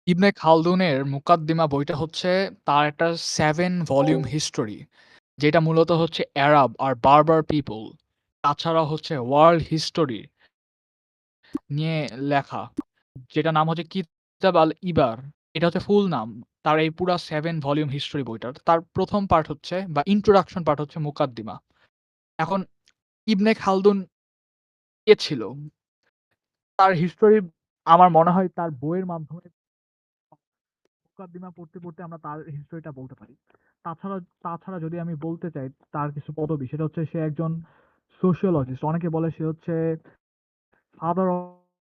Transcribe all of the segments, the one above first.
ইবনে খালদুনের 'মুকাদ্দিমা' বইটা হচ্ছে তার একটা 7 ভলিউম হিস্টোরি। যেটা মূলত হচ্ছে অ্যারাব আর বারবার পিপল, তাছাড়া হচ্ছে ওয়ার্ল্ড হিস্টোরি নিয়ে লেখা। যেটার নাম হচ্ছে 'কিতাব আল-ইবার'। এটা হচ্ছে ফুল নাম। তার এই পুরা 7 ভলিউম হিস্টোরি বইটার। তার ১ম পার্ট হচ্ছে বা ইন্ট্রোডাকশন পার্ট হচ্ছে 'মুকাদ্দিমা'। এখন ইবনে খালদুন কে ছিল? তার হিস্টোরি আমার মনে হয় তার বইয়ের মাধ্যমে মুকাদ্দিমা পড়তে আমরা তার হিস্টোরিটা বলতে পারি। তাছাড়া তাছাড়া যদি আমি বলতে চাই তার কিছু পদবি, সেটা হচ্ছে সে একজন সোশিওলজিস্ট। অনেকে বলে সে হচ্ছে father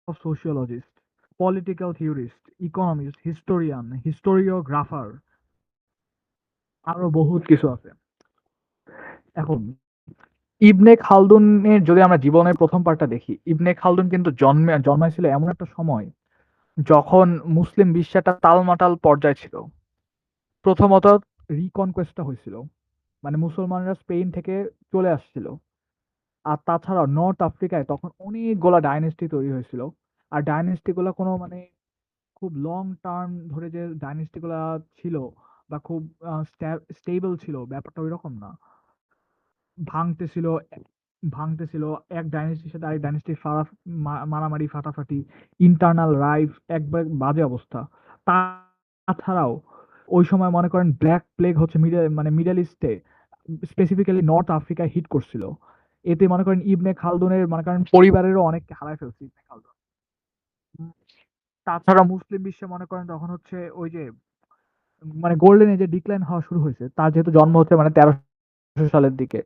of sociologist, political theorist, economist, historian, historiographer, আরো বহুত কিছু আছে। এখন ইবনে খালদুনের যদি আমরা জীবনের ১ম পার্টটা দেখি, ইবনে খালদুন কিন্তু জন্মাইছিল এমন একটা সময় যখন মুসলিম বিশ্বে একটা টালমাটাল পর্যায়ে ছিল। প্রথমত রিকনকোয়েস্টটা হইছিল। মানে মুসলমানরা স্পেন থেকে চলে আসছিল। আর তাছাড়াও নর্থ আফ্রিকায় তখন অনেকগুলা ডাইনেস্টি তৈরি হয়েছিল। আর ডাইনেস্টি গুলা কোনো মানে খুব লং টার্ম ধরে যে ডাইনেস্টি গুলা ছিল বা খুব স্টেবল ছিল, ব্যাপারটা ওইরকম না। ভাঙতেছিল ভাঙতেছিল এক ডাইনেস্টির সাথে আরেক ডাইনেস্টির মারামারি, ফাটাফাটি, ইন্টারনাল রাইভ, একবার বাজে অবস্থা। তাছাড়াও ওই সময় মনে করেন ব্ল্যাক প্লেগ হচ্ছে মিডল ইস্টে, স্পেসিফিক্যালি নর্থ আফ্রিকায় হিট করছিল। এতে মনে করেন ইবনে খালদুনের মনে করেন পরিবারেরও অনেককে হারায় ফেলছে ইবনে খালদুন। উম, তাছাড়া মুসলিম বিশ্বে মনে করেন তখন হচ্ছে ওই যে মানে গোল্ডেন এজে ডিক্লাইন হওয়া শুরু হয়েছে। তার যেহেতু জন্ম হচ্ছে মানে ১৩০০ সালের দিকে,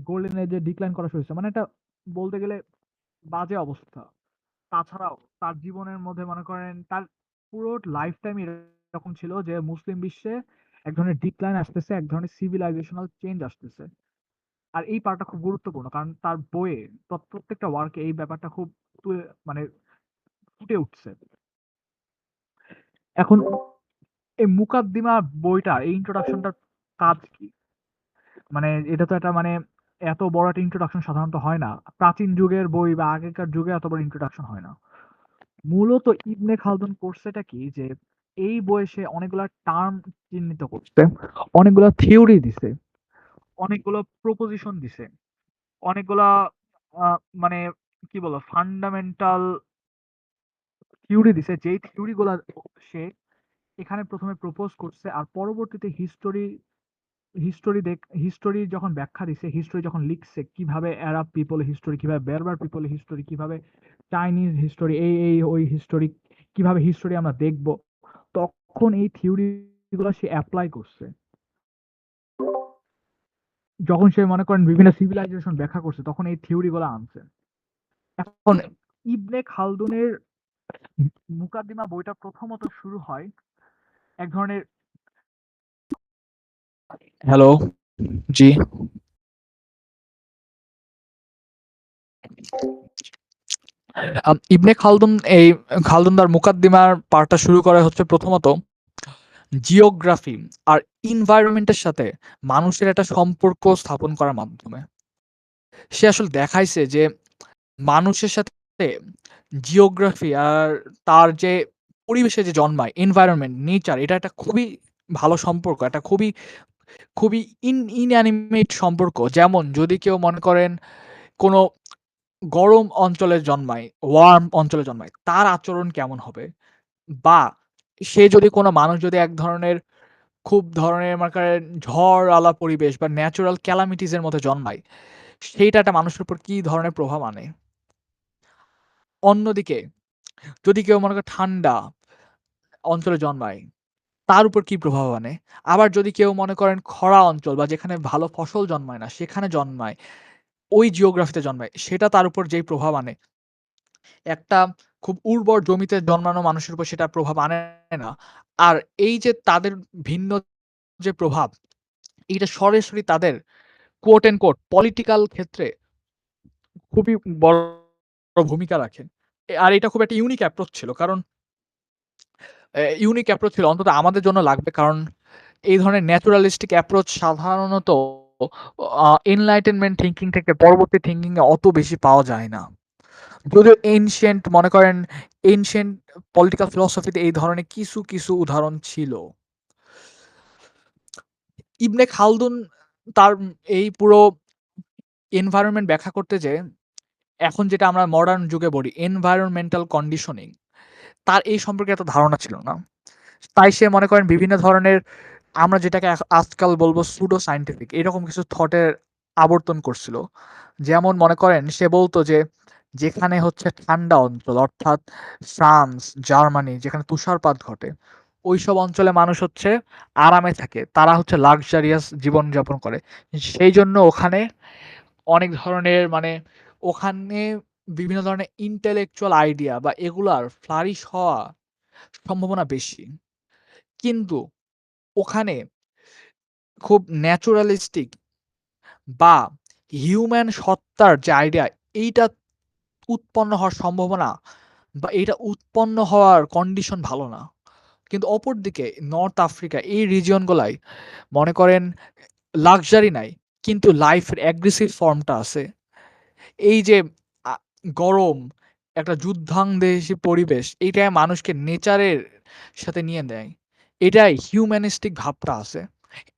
গোল্ডেন এজে ডিক্লাইন করা শুরু হয়েছে। মানে এটা বলতে গেলে বাজে অবস্থা। তাছাড়াও তার জীবনের মধ্যে মনে করেন তার পুরো লাইফ টাইম এরকম ছিল যে মুসলিম বিশ্বে এক ধরনের ডিক্লাইন আসতেছে, এক ধরনের সিভিলাইজেশনাল চেঞ্জ আসতেছে। আর এই পার্টটা খুব গুরুত্বপূর্ণ কারণ তার বইয়ে প্রত্যেকটা ওয়ার্কে এই ব্যাপারটা খুব মানে ফুটে উঠছে। এখন এই মুকাদ্দিমা বইটা, এই ইন্ট্রোডাকশনটার কাজ কি? মানে এটা তো একটা মানে এত বড় একটা ইন্ট্রোডাকশন সাধারণত হয় না। প্রাচীন যুগের বই বা আগেকার যুগে এত বড় ইন্ট্রোডাকশন হয় না। মূলত ইবনে খালদুন করছেটা কি যে এই বইয়ে সে অনেকগুলা টার্ম চিহ্নিত করছে, অনেকগুলা থিওরি দিছে, অনেকগুলো প্রপোজিশন দিছে, অনেকগুলা মানে কি বলবো ফান্ডামেন্টাল থিওরি দিছে, যেই থিওরি গুলা সে এখানে প্রথমে প্রপোজ করছে আর পরবর্তীতে হিস্টোরি যখন ব্যাখ্যা দিছে, হিস্টোরি যখন লিখছে, কিভাবে অ্যারাব পিপল হিস্টোরি, কিভাবে বেরবার পিপল হিস্টোরি, কিভাবে চাইনিজ হিস্টোরি, এই ওই হিস্টোরি, কিভাবে হিস্টোরি আমরা দেখব, তখন এই থিওরি গুলো সে অ্যাপ্লাই করছে। যখন সে মনে করেন বিভিন্ন সিভিলাইজেশন ব্যাখ্যা করছে তখন এই থিওরি গুলো আনছে। এখন ইবনে খালদুনের মুকাদ্দিমা বইটা প্রথমত শুরু হয় এক ধরনের হ্যালো, জি। ইবনে খালদুন এই খালদুন তার মুকাদ্দিমার পার্টটা শুরু করে হচ্ছে প্রথমত জিওগ্রাফি আর এনভায়রনমেন্টের সাথে মানুষের একটা সম্পর্ক স্থাপন করার মাধ্যমে। সে আসলে দেখাইছে যে মানুষের সাথে জিওগ্রাফি আর তার যে পরিবেশে যে জন্মায় এনভায়রনমেন্ট, নেচার, এটা একটা খুবই ভালো সম্পর্ক। একটা খুবই ইনঅ্যানিমেট সম্পর্ক। যেমন যদি কেউ মনে করেন কোনো গরম অঞ্চলে জন্মায়, ওয়ার্ম অঞ্চলে জন্মায়, তার আচরণ কেমন হবে? বা সে যদি কোনো মানুষ যদি এক ধরনের খুব ধরনের মনে করেন ঝড়-আলা পরিবেশ বা ন্যাচারাল ক্যালামিটিস এর মধ্যে জন্মায়, সেইটা একটা মানুষের উপর কি ধরনের প্রভাব আনে? অন্যদিকে যদি কেউ মনে করেন ঠান্ডা অঞ্চলে জন্মায়, তার উপর কি প্রভাব আনে? আবার যদি কেউ মনে করেন খরা অঞ্চল বা যেখানে ভালো ফসল জন্মায় না, সেখানে জন্মায়, ওই জিওগ্রাফিতে জন্মায়, সেটা তার উপর যেই প্রভাব আনে, একটা খুব উর্বর জমিতে জন্মানো মানুষের উপর সেটা প্রভাব আনে না। আর এই যে তাদের ভিন্ন যে প্রভাব, এইটা সরাসরি তাদের quote and quote পলিটিক্যাল ক্ষেত্রে খুবই বড় ভূমিকা রাখে। আর এটা খুব একটা ইউনিক অ্যাপ্রোচ ছিল। কারণ ইউনিক অ্যাপ্রোচ ছিল অন্তত আমাদের জন্য লাগবে। কারণ এই ধরনের ন্যাচারালিস্টিক অ্যাপ্রোচ সাধারণত এনলাইটেনমেন্ট থিংকিং থেকে পরবর্তী থিংকিং এ অত বেশি পাওয়া যায় না। যদিও এনশিয়েন্ট মনে করেন এনশিয়েন্ট পলিটিক্যাল ফিলসফিতে এই ধরনের কিছু উদাহরণ ছিল। ইবনে খালদুন তার এই পুরো এনভায়রনমেন্ট ব্যাখ্যা করতে যেয়ে এখন যেটা আমরা মডার্ন যুগে বলি এনভায়রনমেন্টাল কন্ডিশনিং, তার এই সম্পর্কে এত ধারণা ছিল না। তাই সে মনে করেন বিভিন্ন ধরনের আমরা যেটাকে আজকাল বলবো সুডো সায়েন্টিফিক এরকম কিছু থটের আবর্তন করছিল। যেমন মনে করেন সে বলতো যে যেখানে হচ্ছে ঠান্ডা অঞ্চল অর্থাৎ ফ্রান্স, জার্মানি যেখানে তুষারপাত ঘটে, ওইসব অঞ্চলে মানুষ হচ্ছে আরামে থাকে। তারা হচ্ছে লাক্সারিয়াস জীবনযাপন করে। সেই জন্য ওখানে অনেক ধরনের মানে ওখানে বিভিন্ন ধরনের ইন্টেলেকচুয়াল আইডিয়া বা এগুলার ফ্লারিশ হওয়া সম্ভাবনা বেশি। কিন্তু ওখানে খুব ন্যাচুরালিস্টিক বা হিউম্যান সত্তার যে আইডিয়া এইটা উৎপন্ন হওয়ার সম্ভাবনা বা এইটা উৎপন্ন হওয়ার কন্ডিশন ভালো না। কিন্তু অপরদিকে নর্থ আফ্রিকা এই রিজিয়ন গুলায় মনে করেন লাক্সারি নাই, কিন্তু লাইফের অ্যাগ্রেসিভ ফর্মটা আছে। এই যে আ গরম, একটা যুদ্ধাংদেশী পরিবেশ, এইটায় মানুষকে নেচারের সাথে নিয়ে নেয়। এটাই হিউম্যানিস্টিক ভাবটা আছে।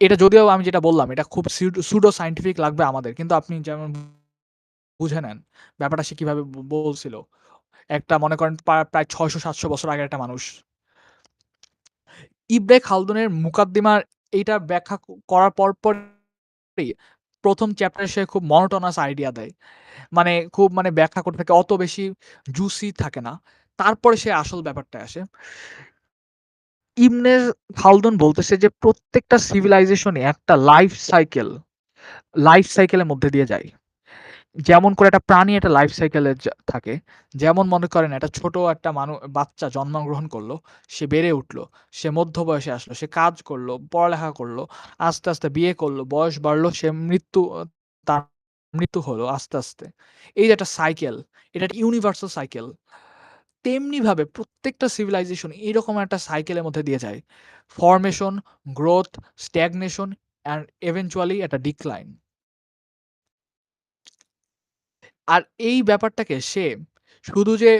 এটা যদিও আমি যেটা বললাম এটা খুব সুডো সায়েন্টিফিক লাগবে আমাদের। কিন্তু আপনি যেমন বুঝে নেন ব্যাপারটা সে কিভাবে বলছিল। একটা মনে করেন প্রায় ৬০০-৭০০ বছর আগের একটা মানুষ। ইবনে খালদুনের মুকাদ্দিমার এইটা ব্যাখ্যা করার পরপরই ১ম চ্যাপ্টারে সে খুব মনোটোনাস আইডিয়া দেয়। মানে খুব মানে ব্যাখ্যা করতে থাকে অত বেশি জুসি থাকে না। তারপরে সে আসল ব্যাপারটায় আসে। ইবনে খালদুন বলতেছে যে প্রত্যেকটা সিভিলাইজেশনই একটা লাইফ সাইকেলের মধ্যে দিয়ে যায়। যেমন করে একটা প্রাণী একটা লাইফ সাইকেলে থাকে। যেমন মনে করেন একটা ছোট একটা বাচ্চা জন্মগ্রহণ করলো, সে বেড়ে উঠলো, সে মধ্য বয়সে আসলো, সে কাজ করলো, পড়ালেখা করলো, আস্তে বিয়ে করলো, বয়স বাড়লো, সে তার মৃত্যু হলো আস্তে। এই যে একটা সাইকেল, এটা একটা ইউনিভার্সাল সাইকেল। তেমনিভাবে প্রত্যেকটা সিভিলাইজেশন এইরকম একটা সাইকেলের মধ্যে দিয়ে যায়। Formation, growth, stagnation and eventually একটা ডিক্লাইন। আর এই ব্যাপারটাকে সে শুধু যে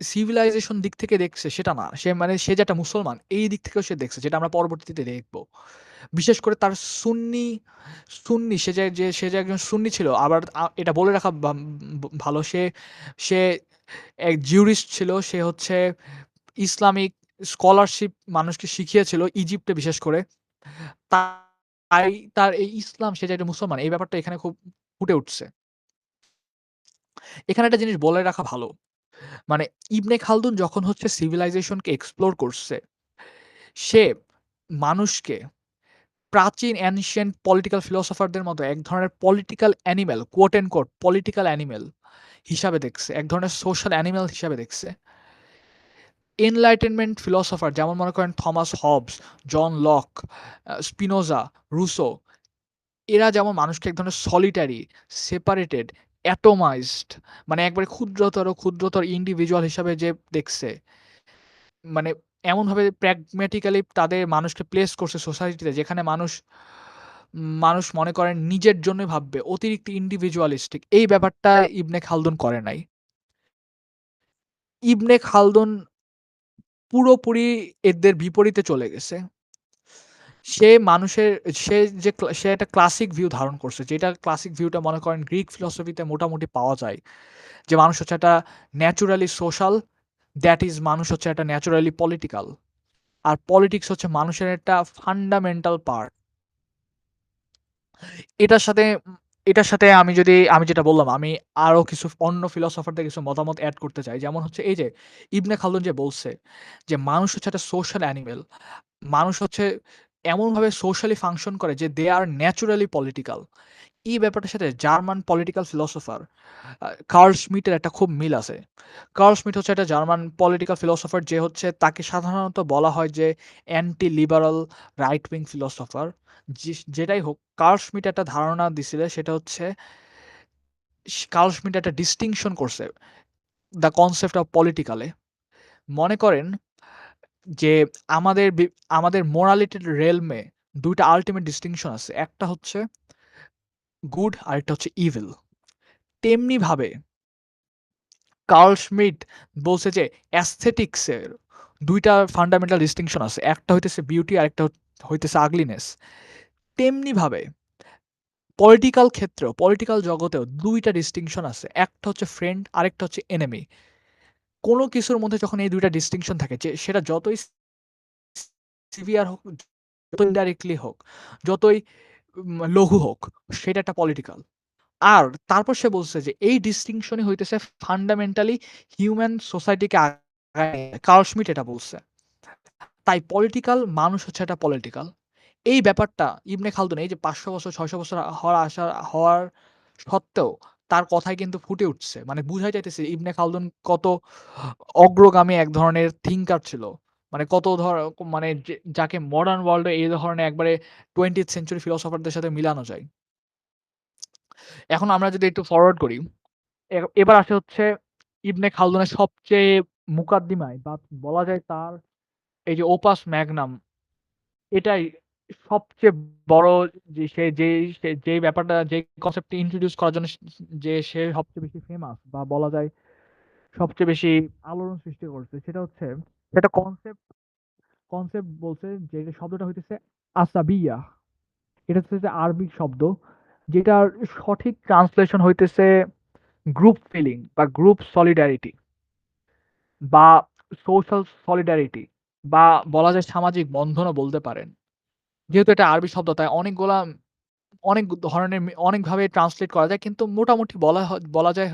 সিভিলাইজেশন দিক থেকে দেখছে সেটা না। সে মানে সে যে একটা মুসলমান এই দিক থেকেও সে দেখছে যেটা আমরা পরবর্তীতে দেখব। বিশেষ করে তার সুন্নি সে যে একজন সুন্নি ছিল আবার এটা বলে রাখা ভালো সে এক জিউরিস্ট ছিল। সে হচ্ছে ইসলামিক স্কলারশিপ মানুষকে শিখিয়েছিল ইজিপ্টে বিশেষ করে। তাই তার এই ইসলাম সে যে একটা মুসলমান এই ব্যাপারটা এখানে খুব ফুটে উঠছে। এখানে একটা জিনিস বলে রাখা ভালো। মানে ইবনে খালদুন যখন হচ্ছে সিভিলাইজেশনকে এক্সপ্লোর করছে, সে মানুষকে প্রাচীন অ্যানসিয়েন্ট পলিটিক্যাল ফিলোসোফারদের মতো এক ধরনের political animal, quote and quote political animal হিসাবে দেখছে। এক ধরনের সোশ্যাল অ্যানিমেল হিসাবে দেখছে। এনলাইটেনমেন্ট ফিলোসোফার যেমন মনে করেন Thomas Hobbes, John Locke, Spinoza, Rousseau এরা যেমন মানুষকে এক ধরনের সলিটারি, সেপারেটেড, অ্যাটোমাইজড মানে একবারে ক্ষুদ্রতর ইন্ডিভিজুয়াল হিসাবে যে দেখছে। মানে এমনভাবে প্র্যাগম্যাটিক্যালি তাদের মানুষকে প্লেস করছে সোসাইটিতে যেখানে মানুষ মনে করেন নিজের জন্যই ভাববে। অতিরিক্ত ইন্ডিভিজুয়ালিস্টিক এই ব্যাপারটা ইবনে খালদুন করে নাই। ইবনে খালদুন পুরোপুরি এদের বিপরীতে চলে গেছে। সে মানুষের সে সে একটা ক্লাসিক ভিউ ধারণ করছে। যেটা ক্লাসিক ভিউটা মনে করেন গ্রিক ফিলসফিতে মোটামুটি পাওয়া যায়। যে মানুষ হচ্ছে একটা ন্যাচুরালি সোশ্যাল, দ্যাট ইজ মানুষ হচ্ছে একটা ন্যাচুরালি পলিটিক্যাল। আর পলিটিক্স হচ্ছে মানুষের একটা ফান্ডামেন্টাল পার্ট। এটার সাথে এটার সাথে আমি যেটা বললাম, আমি আরো কিছু অন্য ফিলোসোফারদের কিছু মতামত এড করতে চাই। যেমন হচ্ছে এই যে ইবনে খালদুন যে বলছে যে মানুষ হচ্ছে একটা সোশ্যাল অ্যানিমেল। মানুষ হচ্ছে এমনভাবে সোশ্যালি ফাংশন করে যে দে আর ন্যাচুরালি পলিটিক্যাল। এই ব্যাপারটার সাথে জার্মান পলিটিক্যাল ফিলোসোফার কার্ল শ্মিটের একটা খুব মিল আছে। কার্ল শ্মিট হচ্ছে একটা জার্মান পলিটিক্যাল ফিলোসোফার যে হচ্ছে তাকে সাধারণত বলা হয় যে anti liberal right wing philosopher. যেটাই হোক কার্ল শ্মিট একটা ধারণা দিছিল সেটা হচ্ছে কার্ল শ্মিট একটা ডিস্টিংশন করছে দ্য কনসেপ্ট অফ পলিটিক্যালে। মনে করেন যে আমাদের মোরালিটির রেলমে ২ টা আল্টিমেট ডিস্টিংশন আছে। একটা হচ্ছে গুড আরেকটা হচ্ছে ইভিল। তেমনিভাবে কার্ল শ্মিট বলছে যে অ্যাসথেটিক্স এর ২ টা ফান্ডামেন্টাল ডিস্টিংশন আছে। একটা হইতেছে বিউটি আরেকটা হইতেছে আগলিনেস। তেমনিভাবে পলিটিক্যাল ক্ষেত্রেও, পলিটিক্যাল জগতেও ২ টা ডিস্টিংশন আছে। একটা হচ্ছে ফ্রেন্ড, আরেকটা হচ্ছে এনিমি। কোন কিছুর মধ্যে যখন এই ২ টা ডিস্টিংশন থাকে যে সেটা যতই সিভিয়ার হোক, যতই ইনডাইরেক্টলি হোক, যতই লঘু হোক, সেটা একটা পলিটিক্যাল। আর তারপর সে বলছে যে এই ডিস্টিংশনই হইতেছে ফান্ডামেন্টালি হিউম্যান সোসাইটিকে আগায় নিয়ে যায়। কার্ল শ্মিট এটা বলছে। তাই পলিটিক্যাল মানুষ হচ্ছে একটা পলিটিক্যাল। এই ব্যাপারটা ইবনে খালদুন এই যে ৫০০ বছর ৬০০ বছর হওয়ার সত্ত্বেও তার কথায় কিন্তু ফুটে উঠছে। মানে বুঝাই যাইতেছে ইবনে খালদুন কত অগ্রগামী এক ধরনের থিংকার ছিল। মানে কত মানে যাকে মডার্ন ওয়ার্লড এ এই ধরনের একবারে 20th সেঞ্চুরি ফিলোসোফারদের সাথে মিলানো যায়। এখন আমরা যদি একটু ফরওয়ার্ড করি, এবার আসে হচ্ছে ইবনে খালদুনের সবচেয়ে মুকাদ্দিমায় বা বলা যায় তার এই যে ওপাস ম্যাগনাম এটাই সবচেয়ে বড় যে সে যেই ব্যাপারটা যেই কনসেপ্টটা ইন্ট্রোডিউস করার জন্য যে সে সবচেয়ে বেশি ফেমাস বা বলা যায় সবচেয়ে বেশি আলোড়ন সৃষ্টি করছে সেটা হচ্ছে সেটা কনসেপ্ট বলছে যে শব্দটা হইতেছে আসাবিয়া। এটা হচ্ছে যে আরবিক শব্দ যেটার সঠিক ট্রান্সলেশন হইতেছে গ্রুপ ফিলিং বা গ্রুপ সলিডারিটি বা সোশ্যাল সলিডারিটি বা বলা যায় সামাজিক বন্ধনও বলতে পারেন। যেহেতু এটা আরবি শব্দ তাই অনেক ধরনের অনেকভাবে ট্রান্সলেট করা যায়। কিন্তু মোটামুটি বলা যায়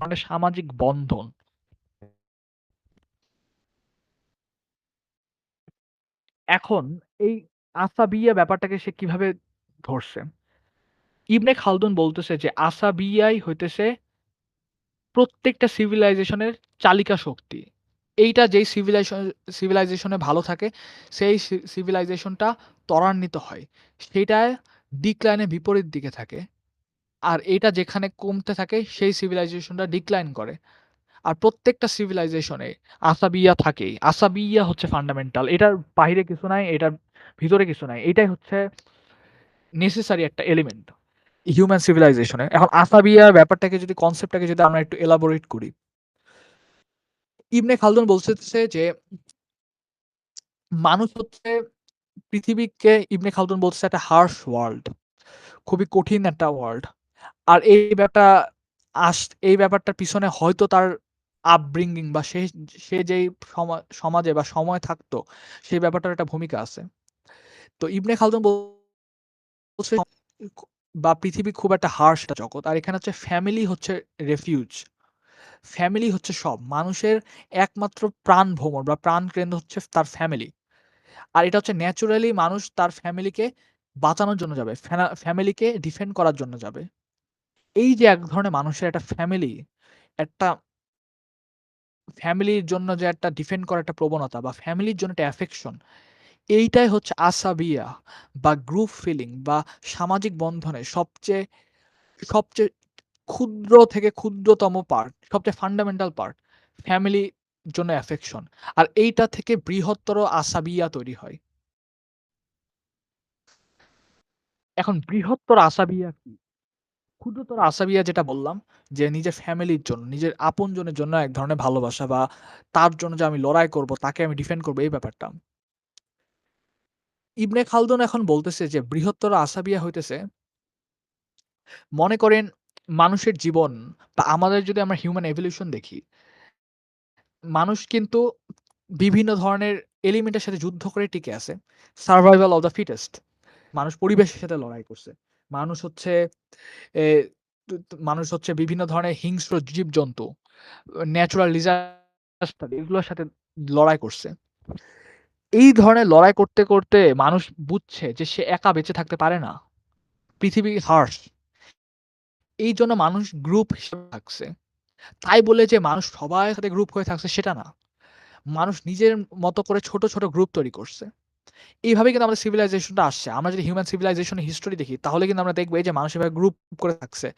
মানে সামাজিক বন্ধন। এখন এই আসাবিয়া ব্যাপারটাকে সে কিভাবে ধরছে? ইবনে খালদুন বলতেছে যে আসাবিয়াই হইতেছে প্রত্যেকটা সিভিলাইজেশনের চালিকা শক্তি। এইটা যেই সিভিলাইজেশনে ভালো থাকে সেই সিভিলাইজেশনটা ত্বরান্বিত হয়। সেইটা ডিক্লাইনের বিপরীত দিকে থাকে। আর এটা যেখানে কমতে থাকে সেই সিভিলাইজেশনটা ডিক্লাইন করে। আর প্রত্যেকটা সিভিলাইজেশনে আসাবিয়া থাকেই। আসাবিয়া হচ্ছে ফান্ডামেন্টাল। এটার বাহিরে কিছু নাই, এটার ভিতরে কিছু নাই। এটাই হচ্ছে নেসেসারি একটা এলিমেন্ট হিউম্যান সিভিলাইজেশনে। এখন আসাবিয়া ব্যাপারটাকে যদি কনসেপ্টটাকে যদি আমরা একটু এলাবোরেট করি, ইবনে খালদুন বলতেছে যে মানুষ হচ্ছে পৃথিবীকে ইবনে খালদুন বলতেছে একটা হার্শ ওয়ার্ল্ড। খুবই কঠিন একটা ওয়ার্ল্ড। আর আস এই ব্যাপারটার পিছনে হয়তো তার আপব্রিঙ্গিং বা সে যেই সমাজে বা সময়ে থাকতো সেই ব্যাপারটার একটা ভূমিকা আছে। তো ইবনে খালদুন বলছে বা পৃথিবী খুব একটা হার্শ একটা জগৎ। আর এখানে হচ্ছে ফ্যামিলি হচ্ছে রেফিউজ। ফ্যামিলি হচ্ছে সব। মানুষের একমাত্র প্রাণ ভ্রমর বা প্রাণকেন্দ্র হচ্ছে তার ফ্যামিলি। আর এটা হচ্ছে ন্যাচুরালি মানুষ তার ফ্যামিলিকে বাঁচানোর জন্য যাবে। ফ্যামিলিকে ডিফেন্ড করার জন্য যাবে। এই যে এক ধরনের মানুষের একটা ফ্যামিলির জন্য যে একটা ডিফেন্ড করার একটা প্রবণতা বা ফ্যামিলির জন্য একটা অ্যাফেকশন, এইটাই হচ্ছে আসাবিয়া বা গ্রুপ ফিলিং বা সামাজিক বন্ধনের সবচেয়ে ক্ষুদ্র থেকে ক্ষুদ্রতম পার্ট, সবচেয়ে ফান্ডামেন্টাল পার্ট, ফ্যামিলির জন্য অ্যাফেকশন। আর এইটা থেকে বৃহত্তর আসাবিয়া তৈরি হয়। এখন বৃহত্তর আসাবিয়া কি? ক্ষুদ্রতর আসাবিয়া যেটা বললাম যে নিজের ফ্যামিলির জন্য, নিজের আপনজনের জন্য এক ধরনের ভালোবাসা বা তার জন্য যে আমি লড়াই করব, তাকে আমি ডিফেন্ড করব এই ব্যাপারটা। ইবনে খালদুন এখন বলতেছে যে বৃহত্তর আসাবিয়া হইতেছে মনে করেন মানুষের জীবন বা আমাদের যদি আমরা হিউম্যান এভলিউশন দেখি, মানুষ কিন্তু বিভিন্ন ধরনের এলিমেন্টের সাথে যুদ্ধ করে টিকে আছে। Survival of the fittest. মানুষ পরিবেশের সাথে লড়াই করছে। মানুষ হচ্ছে এ তু তু মানুষ হচ্ছে বিভিন্ন ধরনের হিংস্র জীবজন্তু, ন্যাচারাল ডিজাস্টার এগুলোর সাথে লড়াই করছে। এই ধরনের লড়াই করতে মানুষ বুঝছে যে সে একা বেঁচে থাকতে পারে না। পৃথিবী harsh। এইজন্য মানুষ গ্রুপ হিসেবে থাকছে। তাই বলে যে মানুষ সবার সাথে গ্রুপ হয়ে থাকছে সেটা না। মানুষ নিজের মতো করে ছোট গ্রুপ তৈরি করছে। এইভাবেই কিন্তু আমাদের সিভিলাইজেশনটা আসছে। আমরা যদি হিউম্যান সিভিলাইজেশন এর হিস্টোরি দেখি তাহলে কিন্তু আমরা দেখব এই যে মানুষ এভাবে গ্রুপ করে থাকছে।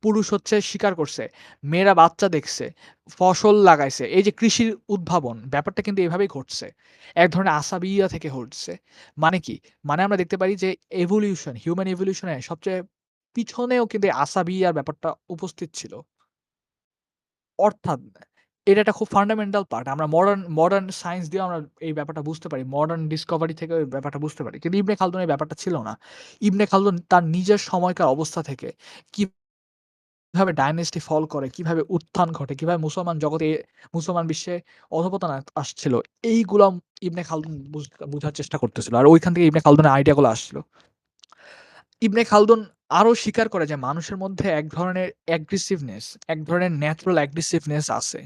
পুরুষ হচ্ছে শিকার করছে, মেয়েরা বাচ্চা দেখছে, ফসল লাগাইছে। এই যে কৃষির উদ্ভাবন ব্যাপারটা কিন্তু এভাবেই ঘটছে। এক ধরনের আসাবিয়া থেকে ঘটছে। মানে কি? মানে আমরা দেখতে পারি যে হিউম্যান ইভোলিউশন এর সবচেয়ে পিছনেও কিন্তু এই আসাবিয়ার ব্যাপারটা উপস্থিত ছিল। অর্থাৎ এটা একটা খুব ফান্ডামেন্টাল পার্ট। আমরা মডার্ন সায়েন্স দিয়েও আমরা এই ব্যাপারটা বুঝতে পারি। মডার্ন ডিসকভারি থেকেও এই ব্যাপারটা বুঝতে পারি। কিন্তু ইবনে খালদুন এই ব্যাপারটা ছিল না। ইবনে খালদুন তার নিজের সময়কার অবস্থা থেকে কিভাবে ডায়নেস্টি ফল করে, কিভাবে উত্থান ঘটে, কিভাবে মুসলমান বিশ্বে অধঃপতন আসছিল, এইগুলা ইবনে খালদুন বুঝার চেষ্টা করতেছিল। আর ওইখান থেকে ইবনে খালদুনের আইডিয়া গুলো আসছিল। ইবনে খালদুন আরো স্বীকার করে যে মানুষের মধ্যে এক ধরনের অ্যাগ্রেসিভনেস, এক ধরনের ন্যাচারাল অ্যাগ্রেসিভনেস আছে।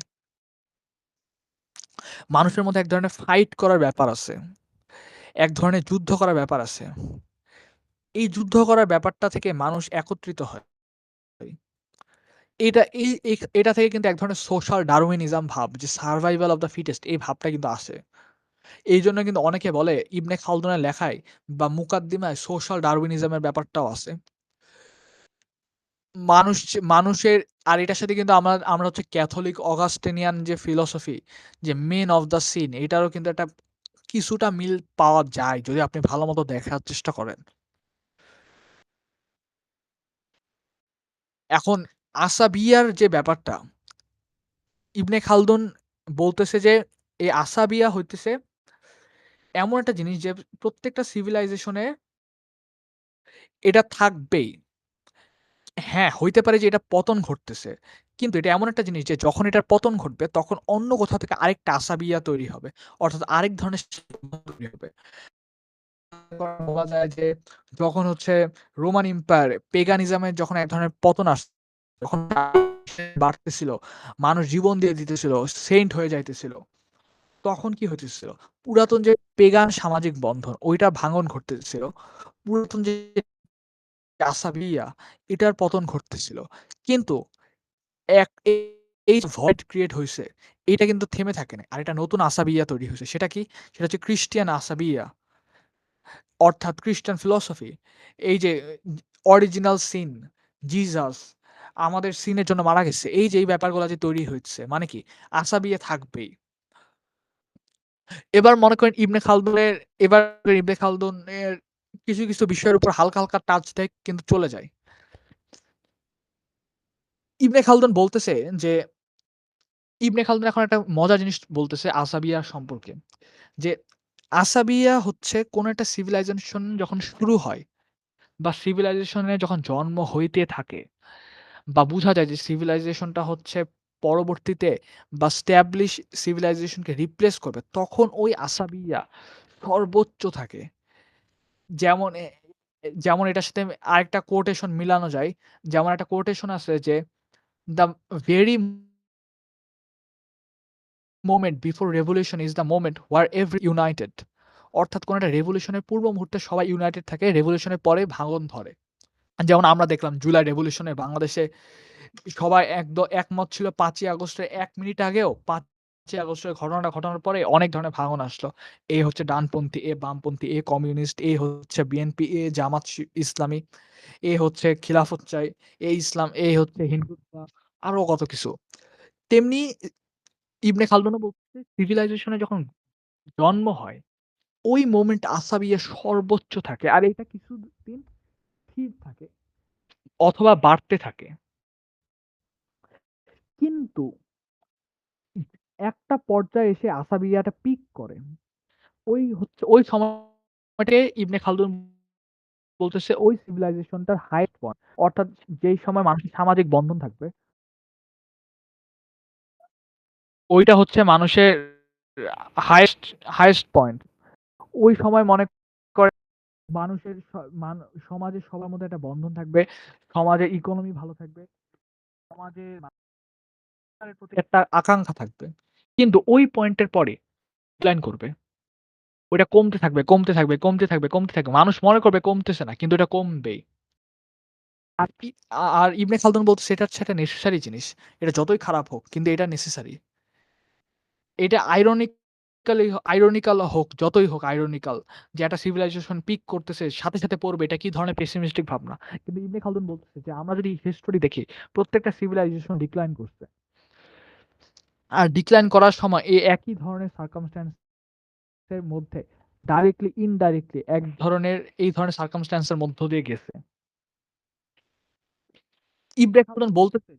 মানুষের মধ্যে এক ধরনের ফাইট করার ব্যাপার আছে। এক ধরনের যুদ্ধ করার ব্যাপার আছে। এই যুদ্ধ করার ব্যাপারটা থেকে মানুষ একত্রিত হয়। এটা থেকে কিন্তু এক ধরনের সোশ্যাল ডারউইনিজম ভাব, যে সারভাইভাল অফ দ্য ফিটেস্ট, এই ভাবটা কিন্তু আসে। এইজন্য কিন্তু অনেকে বলে ইবনে খালদুনের লেখায় বা মুকাদ্দিমায় সোশ্যাল ডারউইনিজমের ব্যাপারটাও আছে। মানুষের, আর এটার সাথে কিন্তু আমরা আমরা হচ্ছে ক্যাথলিক অগাস্টিনিয়ান যে ফিলোসফি, যে মেন অফ দ্য সিন, এটারও কিন্তু একটা কিছুটা মিল পাওয়া যায় যদি আপনি ভালোমতো দেখার চেষ্টা করেন। এখন আসাবিয়ার যে ব্যাপারটা, ইবনে খালদুন বলতেছে যে এই আসাবিয়া হইতেছে এমন একটা জিনিস যে প্রত্যেকটা সিভিলাইজেশনে এটা থাকবেই। হ্যাঁ, হইতে পারে যে এটা পতন ঘটতেছে। কিন্তু এটা এমন একটা জিনিস যে যখন এটার পতন ঘটবে তখন অন্য কোথাও থেকে আরেকটা আসাবিয়া তৈরি হবে। অর্থাৎ আরেক ধরনের তৈরি হবে। বলা যায় যে যখন হচ্ছে রোমান এম্পায়ার পেগানিজমের যখন এক ধরনের পতন যখন বাড়তেছিল, মানুষ জীবন দিয়ে দিতেছিল, সেইন্ট হয়ে যাইতেছিল। তখন কি হইতেছিল? পুরাতন যে পেগান সামাজিক বন্ধন ওইটার ভাঙন ঘটতেছিল। পুরাতন যে আসাবিয়া এটার পতন ঘটতেছিল। কিন্তু এক এ এই যে ভয়েড ক্রিয়েট হইছে, এইটা কিন্তু থেমে থাকে নাই। আরেকটা নতুন আসাবিয়া তৈরি হইছে। সেটা কি? সেটা হচ্ছে ক্রিস্টিয়ান আসাবিয়া। অর্থাৎ খ্রিস্টান ফিলসফি। এই যে অরিজিনাল সিন, জিসাস আমাদের সিনের জন্য মারা গেছে। এই যে এই ব্যাপারগুলা যে তৈরি হচ্ছে, মানে কি? আসাবিয়া থাকবেই। এবার মনে করেন এবার ইবনে খালদুনের কিছু বিষয়ের উপর হালকা টাচ দেয় কিন্তু চলে যায়। ইবনে খালদুন বলতেছে যে ইবনে খালদুন এখন একটা মজার জিনিস বলতেছে আসাবিয়া সম্পর্কে। যে আসাবিয়া হচ্ছে কোন একটা সিভিলাইজেশন যখন শুরু হয় বা সিভিলাইজেশন এর যখন জন্ম হইতে থাকে বা বুঝা যায় যে সিভিলাইজেশনটা হচ্ছে পরবর্তীতে বা স্ট্যাবলিশ সিভিলাইজেশনকে রিপ্লেস করবে, তখন ওই আসাবিয়া সর্বোচ্চ থাকে। যেমন এ এ যেমন এটার সাথে আরেকটা কোটেশন মিলানো যায়। যেমন একটা কোটেশন আছে যে, "The very moment before revolution is the moment where every united." অর্থাৎ কোন একটা রেভলিউশনের পূর্ব মুহূর্তে সবাই ইউনাইটেড থাকে, রেভলিউশনের পরে ভাঙন ধরে। যেমন আমরা দেখলাম জুলাই রেভলিউশনে বাংলাদেশে সবাই একমত ছিল ৫ই আগস্টের ১ মিনিট আগেও, ৫ই আগস্টের ঘটনাটা ঘটানোর পরে অনেক ধরনের ভাঙন আসলো। এ হচ্ছে ডানপন্থী, এ বামপন্থী, এ কমিউনিস্ট, এ হচ্ছে বিএনপি, এ জামাত ইসলামী, এ হচ্ছে খিলাফত চায়, এ ইসলাম, এ হচ্ছে হিন্দুত্ব, আরো কত কিছু। তেমনি ইবনে খালদুনও বলতেছে সিভিলাইজেশন এর যখন জন্ম হয়, ওই মোমেন্ট আসাবিয়া সর্বোচ্চ থাকে। আর এটা কিছুদিন স্থির থাকে অথবা বাড়তে থাকে। কিন্তু একটা পর্যায়ে এসে আসাবিয়াটা পিক করে। ওই সময়টাকে ইবনে খালদুন বলতেছে ওই সিভিলাইজেশনটার হাইয়েস্ট পয়েন্ট। অর্থাৎ যেই সময় মানুষের সামাজিক বন্ধন থাকবে, ওইটা হচ্ছে মানুষের হাইয়েস্ট হাইয়েস্ট পয়েন্ট। ওই সময় মনে করেন মানুষের সমাজের সবার মধ্যে একটা বন্ধন থাকবে। সমাজের ইকোনমি ভালো থাকবে। সমাজে মানুষের প্রতি একটা আকাঙ্খা থাকবে। কিন্তু ওই পয়েন্টের পরে ডিক্লাইন করবে। ওইটা কমতে থাকবে। মানুষ মনে করবে কমতেছে না, কিন্তু এটা কমবেই। আর আর ইবনে খালদুন বলতেছে এটা হচ্ছে একটা নেসেসারি জিনিস। এটা যতই খারাপ হোক কিন্তু এটা নেসেসারি। এটা আইরনিক্যাল হোক, যতই হোক আইরনিক্যাল, যে একটা সিভিলাইজেশন পিক করতেছে সাথে পড়বে, এটা কি ধরনের পেসিমিস্টিক ভাবনা। কিন্তু ইবনে খালদুন বলতেছে যে আমরা যদি হিস্টোরি দেখি প্রত্যেকটা সিভিলাইজেশন ডিক্লাইন করছে। আর ডিক্লাইন করার সময় এই একই ধরনের সার্কামস্ট্যান্স এর মধ্যে ডাইরেক্টলি ইনডাইরেক্টলি এই ধরনের সার্কামস্ট্যান্স এর মধ্য দিয়ে গেছে। ইবনে খালদুন বলতেছে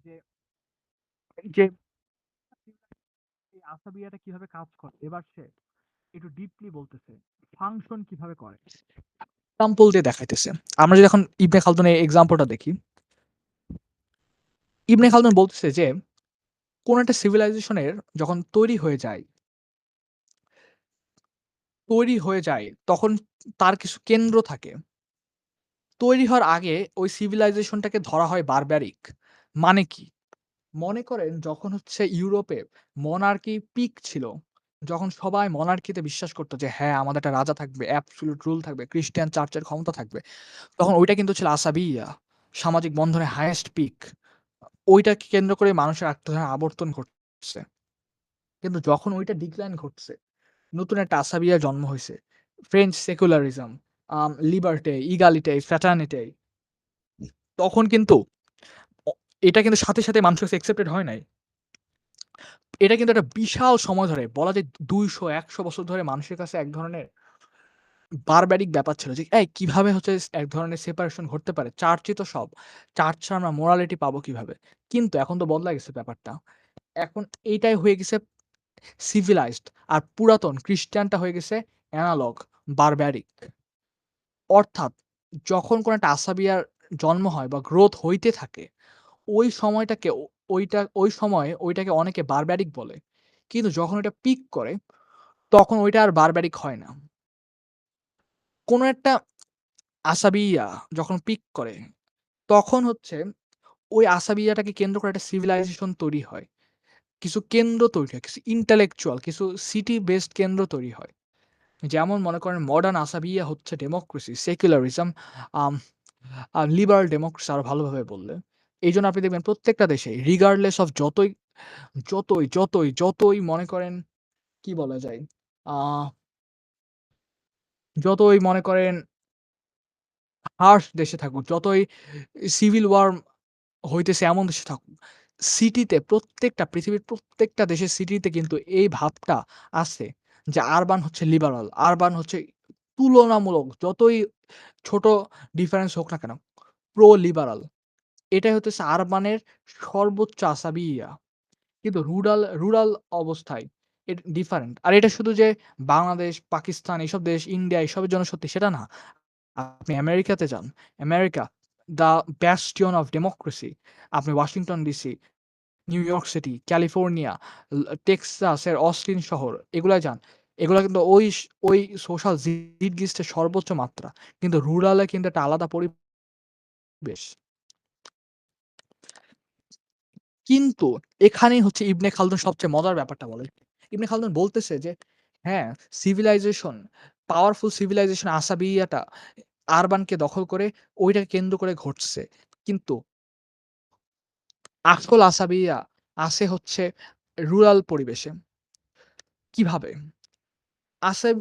যে আসাবিয়াটা কিভাবে কাজ করে এবার সে একটু ডিপলি বলতেছে ফাংশন কিভাবে করে এক্সাম্পল দিয়ে দেখাইতেছে। আমরা যদি এখন ইবনে খালদুনের এক্সাম্পলটা দেখি, ইবনে খালদুন বলতেছে যে কোন একটা সিভিলাইজেশনের যখন তৈরি হয়ে যায় তখন তার কিছু কেন্দ্র থাকে। তৈরি হওয়ার আগে ওই সিভিলাইজেশনটাকে ধরা হয় বারবারিক। মানে কি? মনে করেন যখন হচ্ছে ইউরোপে মনার্কি পিক ছিল, যখন সবাই মনার্কিতে বিশ্বাস করত যে হ্যাঁ, আমাদের একটা রাজা থাকবে, অ্যাবসোলিউট রুল থাকবে, খ্রিস্টান চার্চের ক্ষমতা থাকবে। তখন ওইটা কিন্তু ছিল আসাবিয়্যা, সামাজিক বন্ধনের হাইয়েস্ট পিক। ওইটাকে কেন্দ্র করে মানুষের আত্মধারণা আবর্তন ঘটছে। কিন্তু যখন ওইটা ডিক্লাইন ঘটছে, নতুন একটা আসাবিয়া জন্ম হইছে। French secularism, liberte, egalite, fraternity. তখন কিন্তু অ এটা কিন্তু সাথে সাথে মানুষের কাছে অ্যাকসেপ্টেড হয় নাই। এটা কিন্তু একটা বিশাল সময় ধরে বলা যায় ২০০-১০০ বছর ধরে মানুষের কাছে এক ধরনের বারবারিক ব্যাপার ছিল যে, এই কিভাবে হচ্ছে এক ধরনের সেপারেশন ঘটতে পারে? চার্চই তো সব। চার্চ ছাড়া আমরা মোরালিটি পাবো কিভাবে? কিন্তু এখন তো বদলা গেছে ব্যাপারটা। এখন এইটাই হয়ে গেছে সিভিলাইজড। আর পুরাতন খ্রিস্টানটা হয়ে গেছে অ্যানালগ, বারবারিক। অর্থাৎ যখন কোনো একটা আসাবিয়ার জন্ম হয় বা গ্রোথ হইতে থাকে, ওই সময়টাকে ও ওই সময়ে ওইটাকে অনেকে বারবারিক বলে। কিন্তু যখন ওইটা পিক করে, তখন ওইটা আর বারবারিক হয় না। কোনো একটা আসাবিয়া যখন পিক করে, তখন হচ্ছে ওই আসাবিয়াটাকে কেন্দ্র করে একটা সিভিলাইজেশন তৈরি হয়। কিছু কেন্দ্র তৈরি হয়, কিছু ইন্টেলেকচুয়াল, কিছু সিটি বেসড কেন্দ্র তৈরি হয়। যেমন মনে করেন মডার্ন আসাবিয়া হচ্ছে ডেমোক্রেসি, সেকুলারিজম, আম লিবারাল ডেমোক্রেসি আরো ভালোভাবে বললে। এইজন্য আপনি দেখবেন প্রত্যেকটা দেশে রিগার্ডলেস অফ যতই মনে করেন কি বলা যায়? আ যতই মনে করেন হার্শ দেশে থাকুক, যতই সিভিল ওয়ার হইতেছে এমন দেশে থাকুক, সিটিতে পৃথিবীর প্রত্যেকটা দেশের সিটিতে কিন্তু এই ভাবটা আছে যে আরবান হচ্ছে লিবারাল, আরবান হচ্ছে তুলনামূলক যতই ছোট ডিফারেন্স হোক না কেন, প্রো লিবারাল। এটাই হতেছে আরবানের সর্বোচ্চ আসাবিয়া। কিন্তু রুরাল অবস্থায় ডিফারেন্ট। আর এটা শুধু যে বাংলাদেশ, পাকিস্তান এসব দেশ, ইন্ডিয়া এসবের জন্য সত্যি সেটা না। আপনি আমেরিকাতে যান। America, the bastion of democracy. আপনি Washington DC, New York city, California, টেক্সাসের অস্টিন শহর এগুলায় যান। এগুলা কিন্তু ওই সোশ্যাল জিটগিস্টের সর্বোচ্চ মাত্রা। কিন্তু রুরালে কিন্তু একটা আলাদা পরিবেশ। কিন্তু এখানেই হচ্ছে ইবনে খালদুন সবচেয়ে মজার ব্যাপারটা বলে। ইবনে খালদুন বলতেছে যে, হ্যাঁ, সিভিলাইজেশন, পাওয়ারফুল সিভিলাইজেশন আসাবিয়াটা আরবানকে দখল করে ওইটাকে কেন্দ্র করে ঘটছে। কিন্তু আসল আসাবিয়া আছে হচ্ছে রুরাল পরিবেশে। কিভাবে? আসেব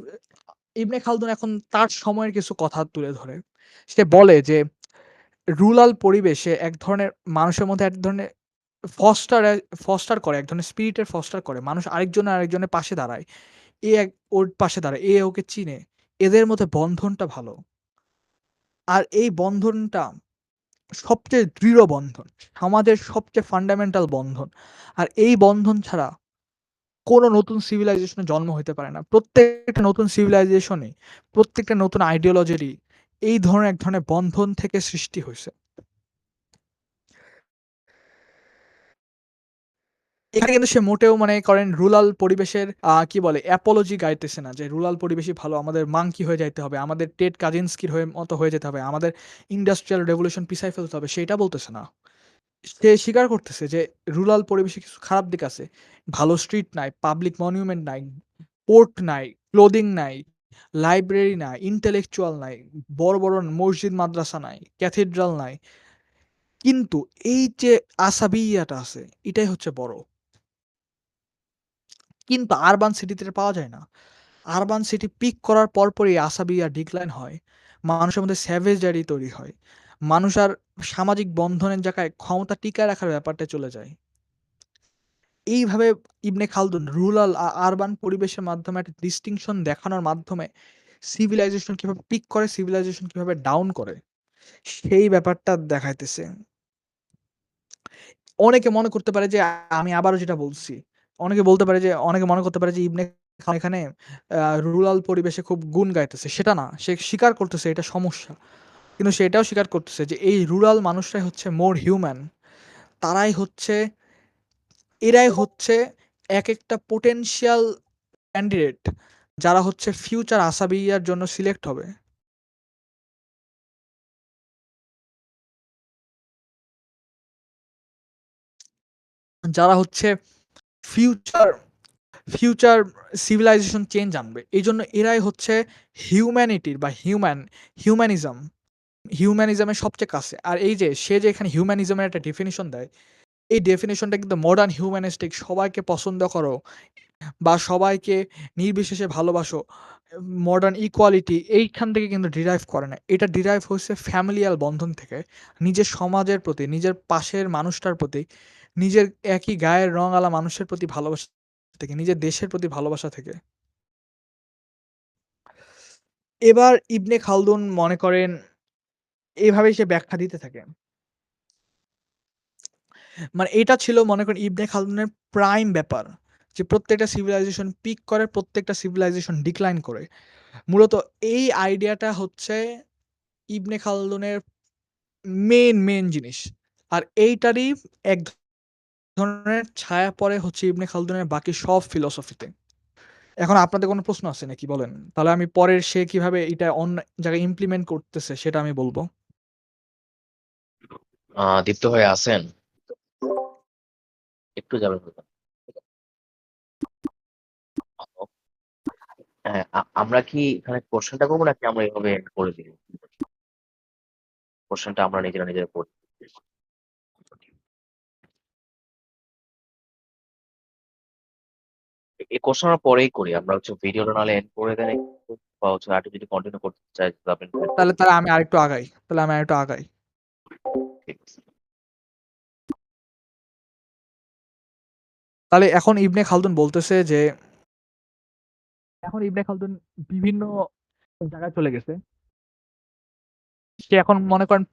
ইবনে খালদুন এখন তার সময়ের কিছু কথা তুলে ধরে। সে বলে যে, রুরাল পরিবেশে এক ধরনের মানুষের মধ্যে এক ধরনের ফস্টার এ ফস্টার করে, এক ধরনের স্পিরিটের ফস্টার করে। মানুষ আরেকজনের পাশে দাঁড়ায়। এ এক ওর পাশে দাঁড়ায়, এ ওকে চিনে। এদের মধ্যে বন্ধনটা ভালো। আর এই বন্ধনটা সবচেয়ে দৃঢ় বন্ধন। সমাজের সবচেয়ে ফান্ডামেন্টাল বন্ধন। আর এই বন্ধন ছাড়া কোনো নতুন সিভিলাইজেশন এর জন্ম হইতে পারে না। প্রত্যেকটা নতুন সিভিলাইজেশনই, প্রত্যেকটা নতুন আইডিওলজিরই এই ধরনের এক ধরনের বন্ধন থেকে সৃষ্টি হইছে। এখানে কিন্তু সে মোটেও মনে করেন রুরাল পরিবেশের কি বলে অ্যাপোলজি গাইতেছে না যে রুরাল পরিবেশই ভালো। আমাদের মাঙ্কি হয়ে যাইতে হবে। আমাদের টেড কাজিনস্কির মতো হয়ে যেতে হবে। আমাদের ইন্ডাস্ট্রিয়াল রেভলিউশন পিছায় ফেলতে হবে। সেইটা বলতেছে না। সে স্বীকার করতেছে যে রুরাল পরিবেশে কিছু খারাপ দিক আছে। ভালো স্ট্রিট নাই, পাবলিক মনিউমেন্ট নাই, পোর্ট নাই, ক্লোদিং নাই, লাইব্রেরি নাই, ইন্টেলেকচুয়াল নাই, বড় মসজিদ মাদ্রাসা নাই, ক্যাথেড্রাল নাই। কিন্তু এই যে আসাবিয়াটা আছে, এটাই হচ্ছে বড়। কিন্তু আরবান সিটিতে এটা পাওয়া যায় না। আরবান সিটি পিক করার পরপরই আসাবিয়া ডিক্লাইন হয়। মানুষের মধ্যে স্যাভেজারি তৈরি হয়। মানুষ আর সামাজিক বন্ধনের জায়গায় ক্ষমতা টিকায় রাখার ব্যাপারটা চলে যায়। এইভাবে ইবনে খালদুন রুরাল আরবান পরিবেশের মাধ্যমে একটা ডিস্টিংশন দেখানোর মাধ্যমে সিভিলাইজেশন কিভাবে পিক করে, সিভিলাইজেশন কিভাবে ডাউন করে, সেই ব্যাপারটা দেখাইতেছে। অনেকে মনে করতে পারে যে আমি আবারও যেটা বলছি অনেকে মনে করতে পারে যে ইবনে খালদুন এখানে রুরাল পরিবেশে খুব গুণ গাইতেছে। সেটা না। সে স্বীকার করতেছে এটা সমস্যা। কিন্তু সে এটাও স্বীকার করতেছে যে এই রুরাল মানুষরাই হচ্ছে মোর হিউম্যান। তারাই হচ্ছে এরাই হচ্ছে একেকটা পোটেনশিয়াল ক্যান্ডিডেট যারা হচ্ছে ফিউচার আসাবিয়ার জন্য সিলেক্ট হবে। যারা হচ্ছে ফিউচার ফিউচার সিভিলাইজেশন চেঞ্জ আনবে। এইজন্য এরাই হচ্ছে হিউম্যানিটির বা হিউম্যানিজম হিউম্যানিজমের সবচেয়ে কাছে। আর এই যে সে যে এখানে হিউম্যানিজমের একটা ডেফিনিশন দেয়, এই ডেফিনিশনটা কিন্তু মডার্ন হিউম্যানিস্টিক সবাইকে পছন্দ করো বা সবাইকে নির্বিশেষে ভালোবাসো, মডার্ন ইকুয়ালিটি এইখান থেকে কিন্তু ডিরাইভ করে না। এটা ডিরাইভ হয়েছে ফ্যামিলিয়াল বন্ধন থেকে, নিজের সমাজের প্রতি, নিজের পাশের মানুষটার প্রতি, নিজের একই গায়ের রঙালা মানুষের প্রতি ভালোবাসা থেকে, নিজের দেশের প্রতি ভালোবাসা থেকে। এবার ইবনে খালদুন মনে করেন এভাবেই সে ব্যাখ্যা দিতে থাকে। মানে এটা ছিল মনে করেন ইবনে খালদুনের প্রাইম ব্যাপার। যে প্রত্যেকটা সিভিলাইজেশন পিক করে, প্রত্যেকটা সিভিলাইজেশন ডিক্লাইন করে। মূলত এই আইডিয়াটা হচ্ছে ইবনে খালদুনের মেইন জিনিস। আর এইটারই এক ধরনের ছায়া পড়ে হচ্ছে ইবনে খালদুনের বাকি সব ফিলোসফিতে। এখন আপনাদের কোনো প্রশ্ন আছে নাকি বলেন? তাহলে আমি পরের সে কিভাবে এটা অন্য জায়গায় ইমপ্লিমেন্ট করতেছে সেটা আমি বলব। দীপ্ত ভাই আছেন? একটু যাবেন হয়তো। হ্যাঁ, আমরা কি এখানে কোশ্চেনটা করবো নাকি আমরা এভাবে end করে দিব? কোশ্চেনটা আমরা নিজেরা নিজেরা করব। এই কোশ্চেন আমরা পরেই করি। আমরা হচ্ছে ভিডিওটা নাহলে এন্ড করে দেন একটু, বা হচ্ছে আরেকটু যদি কন্টিনিউ করতে চাই তাহলে আপনি end করে তাহলে দিন। আমি আরেকটু আগাই। ঠিক আছে। তাহলে এখন ইবনে খালদুন বলতেছে যে এখন ইবনে খালদুন বিভিন্ন জায়গায় চলে গেছে। সে এখন মনে করেন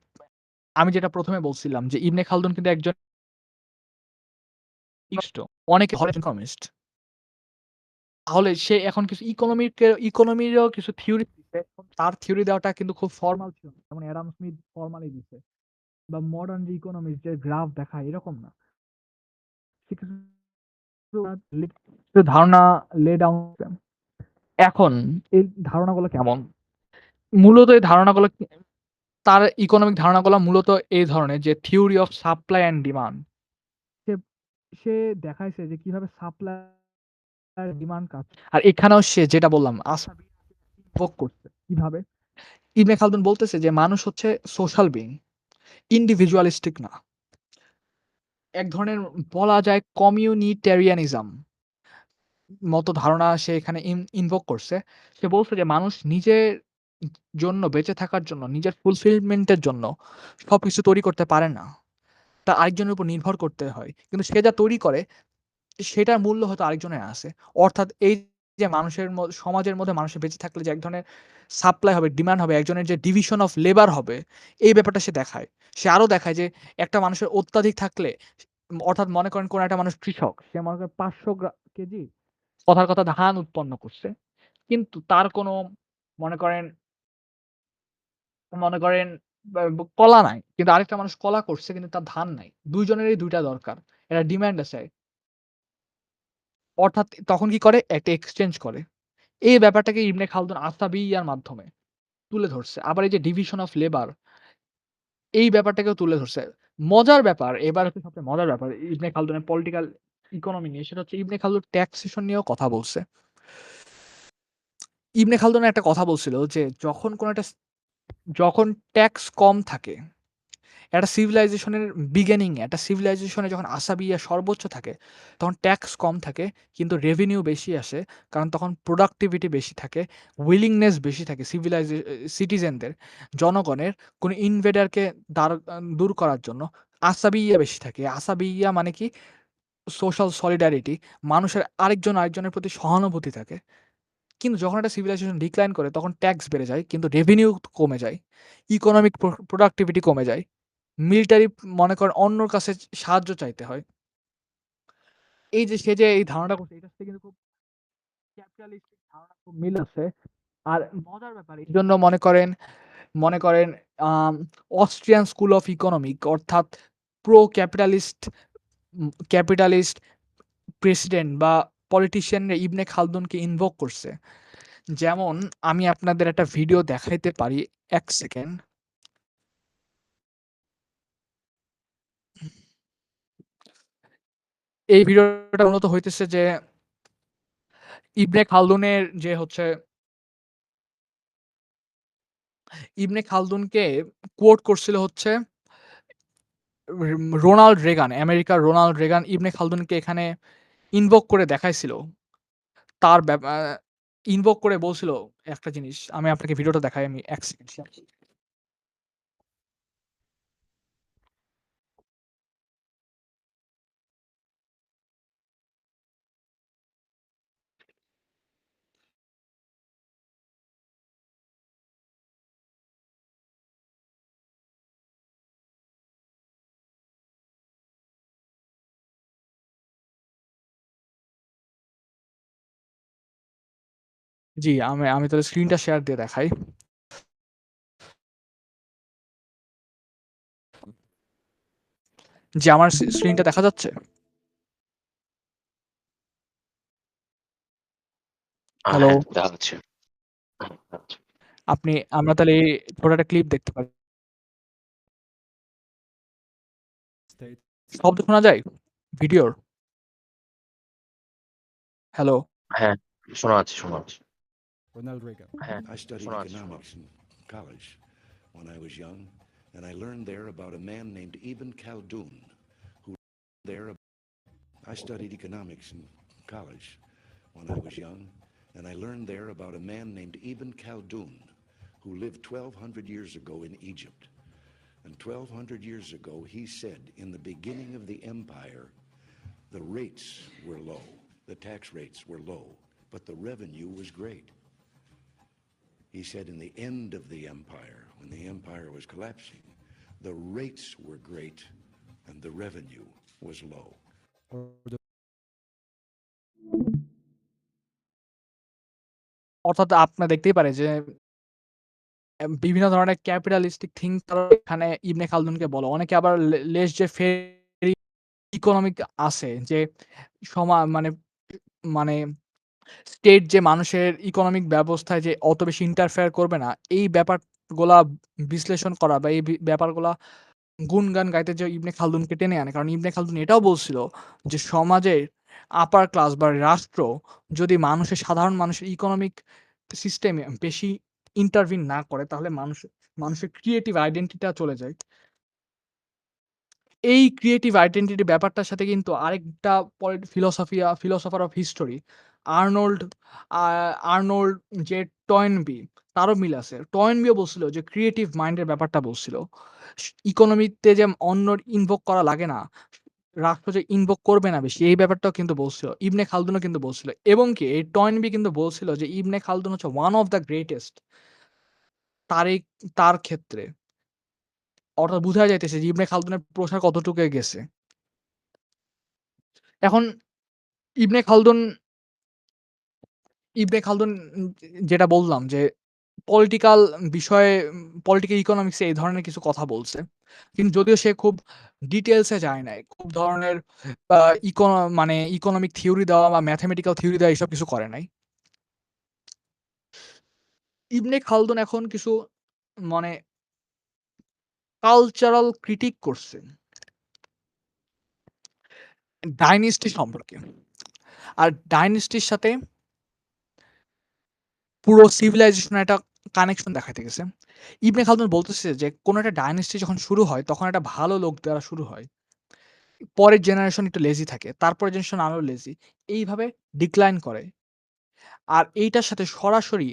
আমি যেটা ১ম এ বলছিলাম যে ইবনে খালদুন কিন্তু একজন ইকোনমিস্ট। অনেকে ধরেন ইকোনমিস্ট। তাহলে সে এখন কিছু ইকোনমিরও কিছু থিওরি দিছে। তার থিওরি দেওয়াটা কিন্তু খুব ফরমাল ছিল না। যেমন অ্যাডাম স্মিথ ফরমালি দিছে। বা মডার্ন যে ইকোনমিস্ট যে গ্রাফ দেখায় এরকম না। সে কিছু ধারণা লে ডাউন করছে। এখন এই ধারণাগুলো কেমন? মূলত এই ধারণাগুলো তার ইকোনমিক ধারণাগুলো মূলত এই ধরনের যে theory of supply and demand. সে সে দেখাইছে যে কিভাবে সাপ্লাই আর ডিমান্ড কাজ। আর এখানেও সে যেটা বললাম আশাবি ভোগ করছে। কিভাবে? ইবনে খালদুন বলতেছে যে মানুষ হচ্ছে সোশ্যাল বিইং, ইন্ডিভিজুয়ালিস্টিক না। এক ধরনের বলা যায় কমিউনিটেরিয়ানিজম মতো ধারণা সে এখানে ইনভোক করছে। সে বলছে যে মানুষ নিজের জন্য বেঁচে থাকার জন্য, নিজের ফুলফিলমেন্ট এর জন্য সবকিছু তৈরি করতে পারে না। তা আরেকজনের উপর নির্ভর করতে হয়। কিন্তু সে যা তৈরি করে সেটার মূল্য হয়তো আরেকজনের আছে। অর্থাৎ এই যে সমাজের মধ্যে মানুষের বেঁচে থাকলে যে এক ধরনের সাপ্লাই হবে, ডিমান্ড হবে, একজনের যে ডিভিশন অফ লেবার হবে, এই ব্যাপারটা সে দেখায়। সে আরো দেখায় যে একটা মানুষের অত্যাধিক থাকলে অর্থাৎ মনে করেন কোন একটা মানুষ কৃষক। সে মনে করেন ৫০০ কেজি কথার কথা ধান উৎপন্ন করছে। কিন্তু তার কোনো মনে করেন মনে করেন কলা নাই। কিন্তু আরেকটা মানুষ কলা করছে কিন্তু তার ধান নাই। ২ জনেরই ২ টা দরকার। এটা ডিমান্ড আছে। অর্থাৎ তখন কি করে? একটা এক্সচেঞ্জ করে। এই ব্যাপারটাকে ইবনে খালদুন আসাবিয়ার মাধ্যমে তুলে ধরছে। আবার এই যে ডিভিশন অফ লেবার এই ব্যাপারটাকেও তুলে ধরছে। মজার ব্যাপার, এবার হচ্ছে সবচেয়ে মজার ব্যাপার ইবনে খালদুনের পলিটিক্যাল ইকোনমি নিয়ে সেটা হচ্ছে ইবনে খালদুন ট্যাক্সেশন নিয়েও কথা বলছে। ইবনে খালদুন একটা কথা বলছিল যে যখন ট্যাক্স কম থাকে, একটা সিভিলাইজেশনের বিগিনিং এ একটা সিভিলাইজেশনে যখন আসাবিয়া সর্বোচ্চ থাকে, তখন ট্যাক্স কম থাকে কিন্তু রেভিনিউ বেশি আসে। কারণ তখন প্রোডাক্টিভিটি বেশি থাকে, উইলিংনেস বেশি থাকে সিটিজেনদের, জনগণের কোনো ইনভেডারকে দূর করার জন্য আসাবিয়া বেশি থাকে। আসাবিয়া মানে কি? সোশ্যাল সলিডারিটি, মানুষের আরেকজনের প্রতি সহানুভূতি থাকে। কিন্তু যখন একটা সিভিলাইজেশন ডিক্লাইন করে তখন ট্যাক্স বেড়ে যায় কিন্তু রেভিনিউ কমে যায়। ইকোনমিক প্রোডাক্টিভিটি কমে যায়। মিলিটারি মনে করেন অন্যর কাছে সাহায্য চাইতে হয়। এই যে সে যে এই ধারণাটা করছে এটার সাথে কিন্তু খুব ক্যাপিটালিস্টিক ধারণা খুব মিল আছে। আর মজার ব্যাপার এইজন্য মনে করেন আম অস্ট্রিয়ান স্কুল অফ ইকোনমিক অর্থাৎ প্রো ক্যাপিটালিস্ট প্রেসিডেন্ট বা পলিটিশিয়ানরা ইবনে খালদুনকে ইনভোক করছে। যেমন আমি আপনাদের একটা ভিডিও দেখাইতে পারি। ১ সেকেন্ড। এই ভিডিওটা মূলত হইতেছে যে ইবনে খালদুনের যে হচ্ছে ইবনে খালদুনকে কোট করছিল হচ্ছে রোনাল্ড রেগান, আমেরিকার রোনাল্ড রেগান ইবনে খালদুনকে এখানে ইনভোক করে দেখাইছিল। তার ইনভোক করে বলছিল একটা জিনিস। আমি আপনাকে ভিডিওটা দেখাই আমি ১ সেকেন্ড। জি, আমি তাহলে স্ক্রিনটা শেয়ার দিয়ে দেখাই। জি, আমার স্ক্রিনটা দেখা যাচ্ছে? হ্যালো? হ্যাঁ, দেখা যাচ্ছে। হ্যাঁ, দেখা যাচ্ছে। আমরা তাহলে ছোট একটা ক্লিপ দেখতে পারি। শব্দ শোনা যায় ভিডিওর? হ্যালো? হ্যাঁ, শোনা যাচ্ছে, শোনা যাচ্ছে। Ronald Reagan. হ্যাঁ, I studied শোনা যাচ্ছে, শোনা economics যাচ্ছে। in college when I was young, and I learned there about a man named Ibn Khaldun, who there. I studied economics in college when I was young, and I learned there about a man named Ibn Khaldun, who lived 1,200 years ago in Egypt. And 1,200 years ago, he said, in the beginning of the empire, the rates were low, the tax rates were low, but the revenue was great. He said in the end of the empire, when the empire was collapsing, the rates were great and the revenue was low. অর্থাৎ আপনারা দেখতেই পারে যে বিভিন্ন ধরনের capitalistic thinker এখানে ইবনে খালদুনকে বলে। অনেকে আবার লেজে-ফেরি ইকোনমিক আছে যে মানে মানে স্টেট যে মানুষের ইকোনমিক ব্যবস্থায় যে অত বেশি ইন্টারফেয়ার করবে না, এই ব্যাপারগুলা বিশ্লেষণ করা বা এই ব্যাপারগুলা গুণগান গাইতে যে ইবনে খালদুনকে টেনে আনে। কারণ ইবনে খালদুন এটাও বলছিল যে সমাজের আপার ক্লাস বা রাষ্ট্র যদি সাধারণ মানুষের ইকোনমিক সিস্টেমে বেশি ইন্টারভিন না করে তাহলে মানুষের ক্রিয়েটিভ আইডেন্টিটি টা চলে যায়। এই ক্রিয়েটিভ আইডেন্টিটি ব্যাপারটার সাথে কিন্তু আরেকটা philosopher of history Arnold a Arnold যে টয়েনবি তারও মিল আছে। টয়েনবিও বলছিল যে ক্রিয়েটিভ মাইন্ডের ব্যাপারটা বলছিল। ইকোনমিতে যে অন্য ইনভোক করা লাগে না, রাষ্ট্র যে ইনভোক করবে না বেশি এই ব্যাপারটাও কিন্তু বলছিল। ইবনে খালদুনও কিন্তু বলছিল। এবং কি এই টয়েনবি কিন্তু বলছিল যে ইবনে খালদুন হচ্ছে ওয়ান অফ দ্য গ্রেটেস্ট তার তার ক্ষেত্রে। অর্থাৎ বুঝা যাইতেছে যে ইবনে খালদুনের প্রসার কতটুকু গেছে। এখন ইবনে খালদুন ইবনে খালদুন যেটা বললাম যে পলিটিক্যাল বিষয়ে পলিটিক্যাল ইকোনমিক্স এ এই ধরনের কিছু কথা বলছে। কিন্তু যদিও সে খুব ডিটেইলস এ যায় নাই। খুব ধরনের আ ইকো মানে ইকোনমিক থিওরি দেওয়া বা ম্যাথমেটিক্যাল থিওরি দেওয়া এসব কিছু করে নাই। ইবনে খালদুন এখন কিছু মানে কালচারাল ক্রিটিক করছে ডাইনেস্টি সম্পর্কে। আর ডাইনেস্টির সাথে পুরো সিভিলাইজেশন এর একটা কানেকশন দেখাইতে গেছে। ইবনে খালদুন বলতেছে যে কোন একটা ডাইনেস্টি যখন শুরু হয় তখন একটা ভালো লোক দ্বারা শুরু হয়। পরের জেনারেশন একটু লেজি থাকে। তারপরের জেনারেশন আরো লেজি। এইভাবে ডিক্লাইন করে। আর এইটার সাথে সরাসরি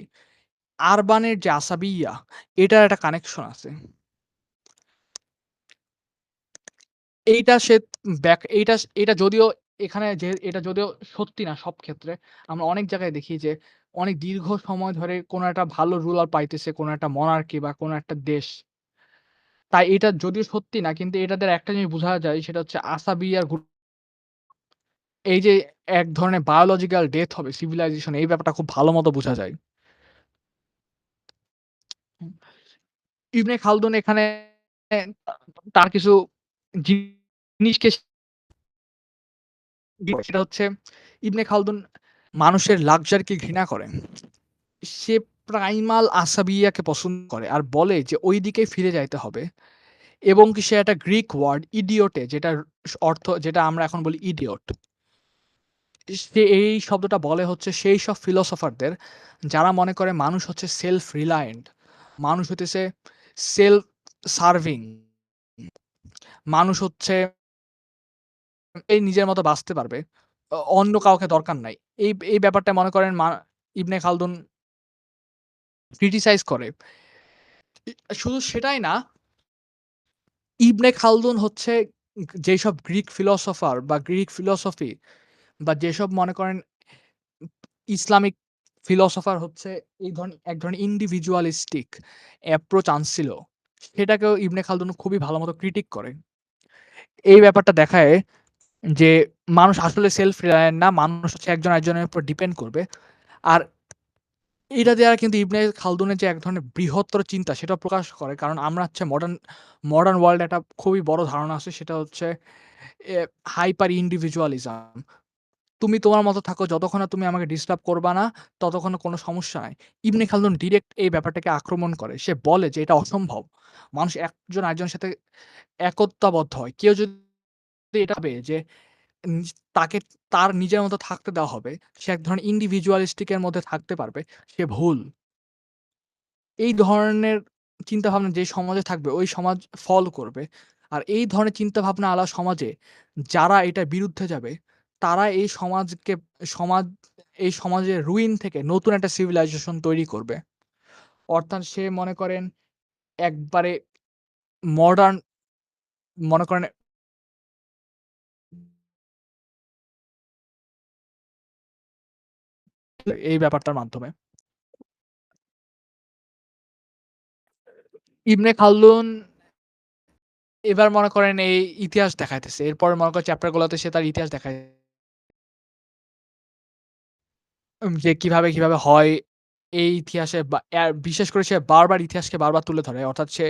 আরবানের যে আসাবিয়্যা এটার একটা কানেকশন আছে। এইটা সে এটা যদিও এখানে যে এটা যদিও সত্যি না সব ক্ষেত্রে। আমরা অনেক জায়গায় দেখি যে অনেক দীর্ঘ সময় ধরে কোন একটা ভালো রুলার পাইতেছে কোন একটা মনার্কি বা কোন একটা দেশ। তাই এটা যদিও সত্যি না কিন্তু এটা দ্বারা একটা জিনিস বুঝা যায় সেটা হচ্ছে আসাবিয়ার এই যে এক ধরনের বায়োলজিক্যাল ডেথ হবে সিভিলাইজেশন, এই ব্যাপারটা খুব ভালো মতো বোঝা যায়। ইবনে খালদুন এখানে তার কিছু জিনিসকে সেটা হচ্ছে ইবনে খালদুন মানুষের লাক্সারিকে ঘৃণা করে। সে প্রাইমাল আসাবিয়াকে পছন্দ করে আর বলে যে ওই দিকেই ফিরে যাইতে হবে, এবং কি সে একটা গ্রিক ওয়ার্ড ইডিওটে, যেটার অর্থ যেটা আমরা এখন বলি ইডিয়ট, সে এই শব্দটা বলে হচ্ছে সেই সব ফিলোসফারদের যারা মনে করে মানুষ হচ্ছে সেলফ রিলায়েন্ট, মানুষ হইতেছে সেলফ সার্ভিং, মানুষ হচ্ছে এই নিজের মতো বাঁচতে পারবে, অন্য কাউকে দরকার নাই। এই ব্যাপারটা মনে করেন ইবনে খালদুন ক্রিটিসাইজ করে। শুধু সেটাই না, ইবনে খালদুন হচ্ছে যেসব গ্রিক ফিলোসোফার বা গ্রিক ফিলোসফি বা যেসব মনে করেন ইসলামিক ফিলোসোফার হচ্ছে এই এক ধরনের ইন্ডিভিজুয়ালিস্টিক অ্যাপ্রোচ আনছিল, সেটাকেও ইবনে খালদুন খুবই ভালো মতো ক্রিটিক করে। এই ব্যাপারটা দেখায় যে মানুষ আসলে সেলফ রিলায়েন্ট না, মানুষ হচ্ছে একজন একজনের উপর ডিপেন্ড করবে। আর এটা দ্বারা কিন্তু ইবনে খালদুনের যে এক ধরনের বৃহত্তর চিন্তা সেটা প্রকাশ করে। কারণ আমরা হচ্ছে মডার্ন ওয়ার্ল্ড একটা খুবই বড় ধারণা আছে, সেটা হচ্ছে হাইপার ইন্ডিভিজুয়ালিজম। তুমি তোমার মতো থাকো, যতক্ষণ না তুমি আমাকে ডিস্টার্ব করবা না, ততক্ষণ কোনো সমস্যা নাই। ইবনে খালদুন ডিরেক্ট এই ব্যাপারটাকে আক্রমণ করে। সে বলে যে এটা অসম্ভব। মানুষ একজন আরেকজনের সাথে একত্ববদ্ধ হয়। কেউ যদি এটা ভাবে যে তাকে তার নিজের মতো থাকতে দেওয়া হবে, সে এক ধরনের ইন্ডিভিজুয়ালিস্টিক এর মধ্যে থাকতে পারবে, সে ভুল। এই ধরনের চিন্তাভাবনা যে সমাজে থাকবে ওই সমাজ ফলো করবে। আর এই ধরনের চিন্তাভাবনা আলা সমাজে যারা এটার বিরুদ্ধে যাবে, তারা সমাজ এই সমাজের রুইন থেকে নতুন একটা সিভিলাইজেশন তৈরি করবে। অর্থাৎ সে মনে করেন একবারে মডার্ন, মনে করেন এই ব্যাপারটার মাধ্যমে। ইবনে খালদুন এবার মনে করেন এই ইতিহাস দেখাইতেছে। এরপরে মনে করেন চ্যাপ্টার গুলোতে সে তার ইতিহাস দেখায়। যে কিভাবে হয় এই ইতিহাসে, বা বিশেষ করে সে বারবার ইতিহাসকে বারবার তুলে ধরে। অর্থাৎ সে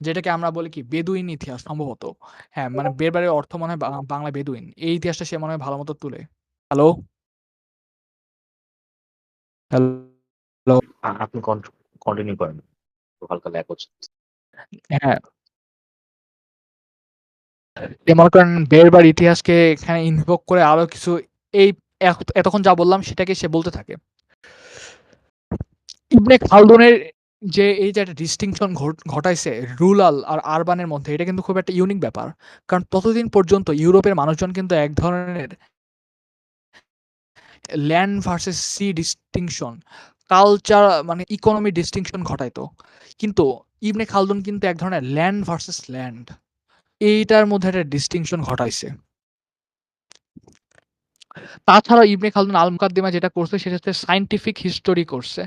যেটাকে আমরা বলি কি বেদুইন ইতিহাস সম্ভবত। হ্যাঁ, মানে বেরবারের অর্থ মনে হয় বাংলায় বেদুইন। এই ইতিহাসটা সে মনে হয় ভালো মতো তুলে। হ্যালো? হ্যালো? আপনি কন্টিনিউ করেন। একটু হালকা ল্যাগ হচ্ছে। হ্যাঁ, যে মনে করেন বেরবার ইতিহাসকে এখানে ইনভোক করে আরো কিছু এই এতক্ষণ যা বললাম সেটাকে সে বলতে থাকে। ইবনে খালদুনের যে এই যে একটা ডিস্টিংশন ঘটাইছে রুরাল আর আরবানের মধ্যে, এটা কিন্তু খুব একটা ইউনিক ব্যাপার। কারণ ততদিন পর্যন্ত ইউরোপের মানুষজন কিন্তু এক ধরনের land versus sea distinction, culture মানে ইকোনমি ডিস্টিংশন ঘটাইতো। কিন্তু ইবনে খালদুন কিন্তু এক ধরনের ল্যান্ড ভার্সেস ল্যান্ড, এইটার মধ্যে একটা ডিস্টিংশন ঘটাইছে। তাছাড়া ইবনে খালদুন আল মুকাদ্দিমা যেটা করছে সেটা হচ্ছে সায়েন্টিফিক হিস্টোরি করছে।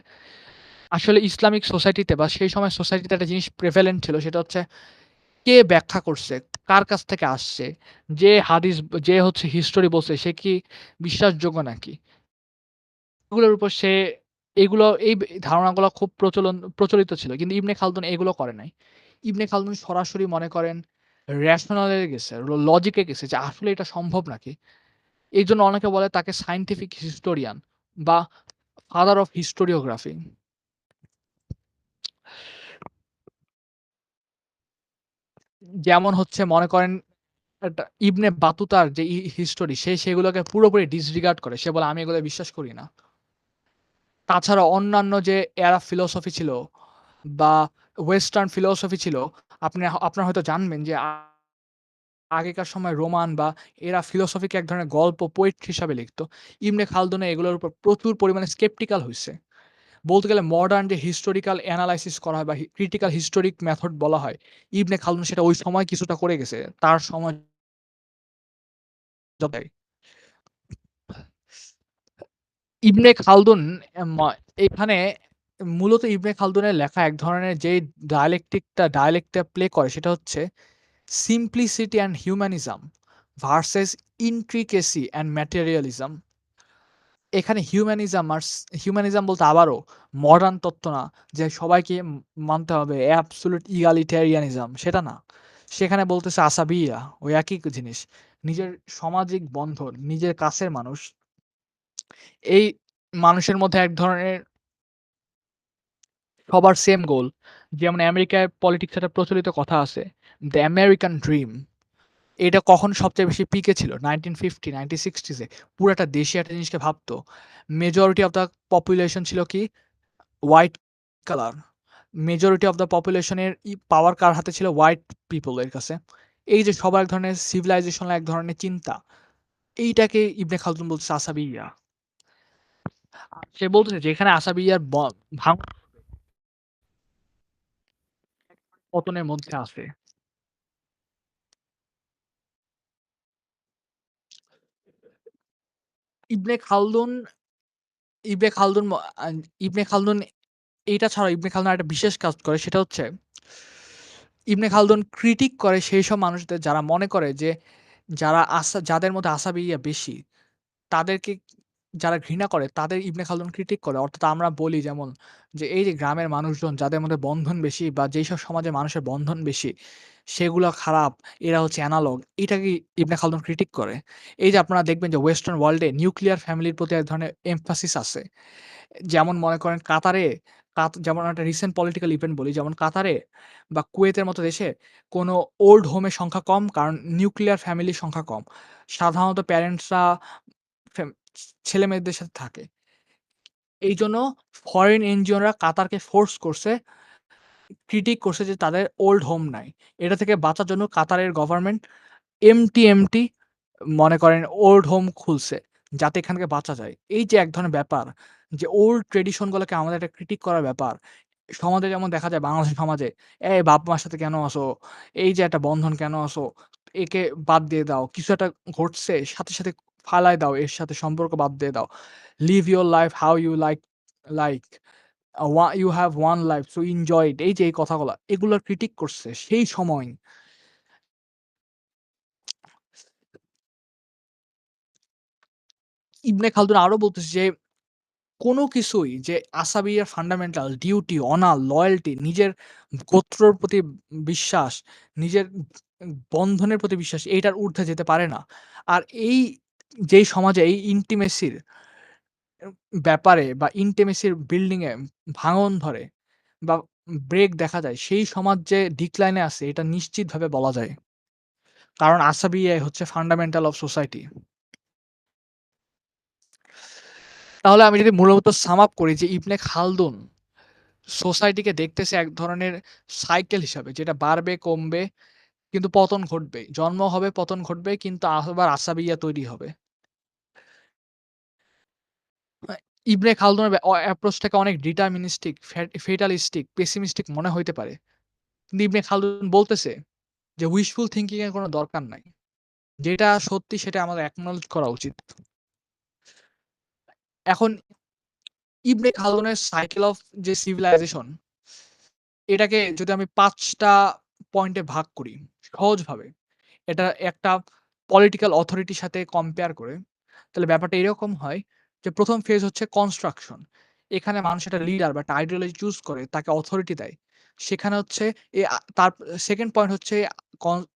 আসলে ইসলামিক সোসাইটিতে বা সেই সময় সোসাইটিতে একটা জিনিস প্রেভ্যালেন্ট ছিল, সেটা হচ্ছে কে ব্যাখ্যা করছে, কার কাছ থেকে আসছে, যে হচ্ছে হিস্টোরি বলছে সে কি বিশ্বাসযোগ্য নাকি, এগুলোর উপর সে এই ধারণাগুলো খুব প্রচলিত ছিল। কিন্তু ইবনে খালদুন এগুলো করে নাই। ইবনে খালদুন সরাসরি মনে করেন রেশনালে গেছে, লজিকে গেছে যে আসলে এটা সম্ভব নাকি। এই জন্য অনেকে বলে তাকে সায়েন্টিফিক হিস্টোরিয়ান বা ফাদার অফ হিস্টোরিওগ্রাফি। যেমন হচ্ছে মনে করেন একটা ইবনে বাতুতার যে হিস্টোরি, সে সেগুলোকে পুরোপুরি ডিসরিগার্ড করে। সে বলে আমি এগুলো বিশ্বাস করি না। তাছাড়া অন্যান্য যে অ্যারাব ফিলোসফি ছিল বা ওয়েস্টার্ন ফিলোসফি ছিল, আপনারা হয়তো জানবেন যে আগেকার সময় রোমান বা এরা ফিলোসফিকে এক ধরনের গল্প, পোয়েট্রি হিসাবে লিখত। ইবনে খালদুন এগুলোর উপর প্রচুর পরিমাণে স্কেপটিক্যাল হইছে। বলতে গেলে মডার্ন যে হিস্টোরিক্যাল এনালাইসিস করা হয় বা ক্রিটিক্যাল হিস্টোরিক মেথড বলা হয়, ইবনে খালদুন সেটা ওই সময় কিছুটা করে গেছে। তার সময় যতই ইবনে খালদুন এখানে মূলত ইবনে খালদুনের লেখা এক ধরনের যে ডায়ালেক্টটা প্লে করে সেটা হচ্ছে simplicity and humanism. Versus intricacy and materialism. এখানে হিউম্যানিজম বলতে আবারও মডার্ন তত্ত্ব না যে সবাইকে মানতে হবে অ্যাবসোলিউট ইগালিটেরিয়ানিজম, সেটা না। সেখানে বলতেছে আসাবিয়া, ওই একই জিনিস। নিজের সামাজিক বন্ধন, নিজের কাছের মানুষ, এই মানুষের মধ্যে এক ধরনের সবার সেম গোল। যেমন আমেরিকায় পলিটিক্স একটা প্রচলিত কথা আছে, দ্য আমেরিকান ড্রিম। এটা কখন সবচেয়ে বেশি পিকে ছিল? 1950, 1960s এ। পুরাটা দেশে একটা জিনিসকে ভাবতো। মেজরিটি অফ দ্য পপুলেশন ছিল কি? White colour. Majority of the পপুলেশনের পাওয়ার কার হাতে ছিল? হোয়াইট পিপল এর কাছে। এই যে সবার এক ধরনের সিভিলাইজেশন, এক ধরনের চিন্তা, এইটাকে ইবনে খালদুন বলতেছে আসাবিয়া। সে বলতেছে যেখানে আসাবিয়ার ভাঙন পতনের মধ্যে আছে। ইবনে খালদুন ইবনে খালদুন ম আ ইবনে খালদুন এইটা ছাড়াও ইবনে খালদুন আরেকটা বিশেষ কাজ করে, সেটা হচ্ছে ইবনে খালদুন ক্রিটিক করে সেই সব মানুষদের যারা মনে করে যে যাদের মধ্যে আসাবিয়া বেশি, তাদেরকে যারা ঘৃণা করে তাদের ইবনে খালদুন ক্রিটিক করে। অর্থাৎ আমরা বলি যেমন যে এই যে গ্রামের মানুষজন যাদের মধ্যে বন্ধন বেশি বা যেইসব সমাজে মানুষের বন্ধন বেশি, সেগুলা খারাপ, এরা হচ্ছে অ্যানালগ। এটাকে ইবনে খালদুন ক্রিটিক করে। এই যে আপনারা দেখবেন যে ওয়েস্টার্ন ওয়ার্লড এ নিউক্লিয়ার ফ্যামিলির প্রতি এক ধরনের এমফাসিস আছে। যেমন মনে করেন কাতারে, যেমন একটা রিসেন্ট পলিটিক্যাল ইভেন্ট বলি, যেমন কাতারে বা কুয়েতের মতো দেশে কোনো ওল্ড হোমের সংখ্যা কম, কারণ নিউক্লিয়ার ফ্যামিলির সংখ্যা কম। সাধারণত প্যারেন্টসরা ফ্যাম ছেলেমেয়েদের সাথে থাকে। এইজন্য ফরেন এনজিওরা কাতারকে ফোর্স করছে, ক্রিটিক করছে যে তাদের ওল্ড হোম নাই। এটা থেকে বাঁচার জন্য কাতারের গভর্নমেন্ট এমটি মনে করেন ওল্ড হোম খুলছে, যাতে এখান থেকে বাঁচা যায়। এই যে এক ধরনের ব্যাপার, যে ওল্ড ট্র্যাডিশন গুলোকে আমাদের একটা ক্রিটিক করার ব্যাপার। সমাজে যেমন দেখা যায় বাংলাদেশের সমাজে, "এই বাপ-মার সাথে কেন আসো? এই যে একটা বন্ধন কেন আসো? একে বাদ দিয়ে দাও। কিছু একটা ঘটছে, সাথে ফালায় দাও। এর সাথে সম্পর্ক বাদ দিয়ে দাও। Live your life how you like. You have one life so enjoy it." এই যে এই কথাগুলা, এগুলার ক্রিটিক করছে সেই সময়। ইবনে খালদুন আরো বলতেছে যে কোনো কিছুই যে আসাবিয়ার ফান্ডামেন্টাল ডিউটি, অনার, লয়াল্টি, নিজের গোত্রর প্রতি বিশ্বাস, নিজের বন্ধনের প্রতি বিশ্বাস, এইটার ঊর্ধ্বে যেতে পারে না। আর এই যেই সমাজে এই ইন্টিমেসির ব্যাপারে বা ইন্টিমেসির বিল্ডিং এ ভাঙন ধরে বা ব্রেক দেখা যায়, সেই সমাজ যে ডিক্লাইন এ আছে এটা নিশ্চিতভাবে বলা যায়। কারণ আসাবিয়া হচ্ছে ফান্ডামেন্টাল অফ সোসাইটি। তাহলে আমি যদি মূলত সাম আপ করি যে ইবনে খালদুন সোসাইটিকে দেখতেছে এক ধরনের সাইকেল হিসাবে, যেটা বাড়বে, কমবে, কিন্তু পতন ঘটবে। জন্ম হবে, পতন ঘটবে, কিন্তু আবার আসাবিয়া তৈরি হবে। আ ইবনে খালদুনের অ্যাপ্রোচটাকে অনেক ডিটারমিনিস্টিক, ফেটালিস্টিক, পেসিমিস্টিক মনে হইতে পারে। কিন্তু ইবনে খালদুন বলতেছে যে উইশফুল থিংকিং এর কোনো দরকার নাই। যেটা সত্যি সেটা আমাদের অ্যাকনলেজ করা উচিত। এখন ইবনে খালদুনের সাইকেল অফ যে সিভিলাইজেশন, এটাকে যদি আমি ৫ টা পয়েন্টে ভাগ করি সহজভাবে, এটা একটা পলিটিক্যাল অথরিটির সাথে কম্পেয়ার করে, তাহলে ব্যাপারটা এরকম হয় যে ১ম ফেজ হচ্ছে কনস্ট্রাকশন। এখানে মানুষ একটা লিডার বা একটা আইডিওলজি চুজ করে, তাকে অথরিটি দেয়। সেখানে হচ্ছে তার 2nd পয়েন্ট হচ্ছে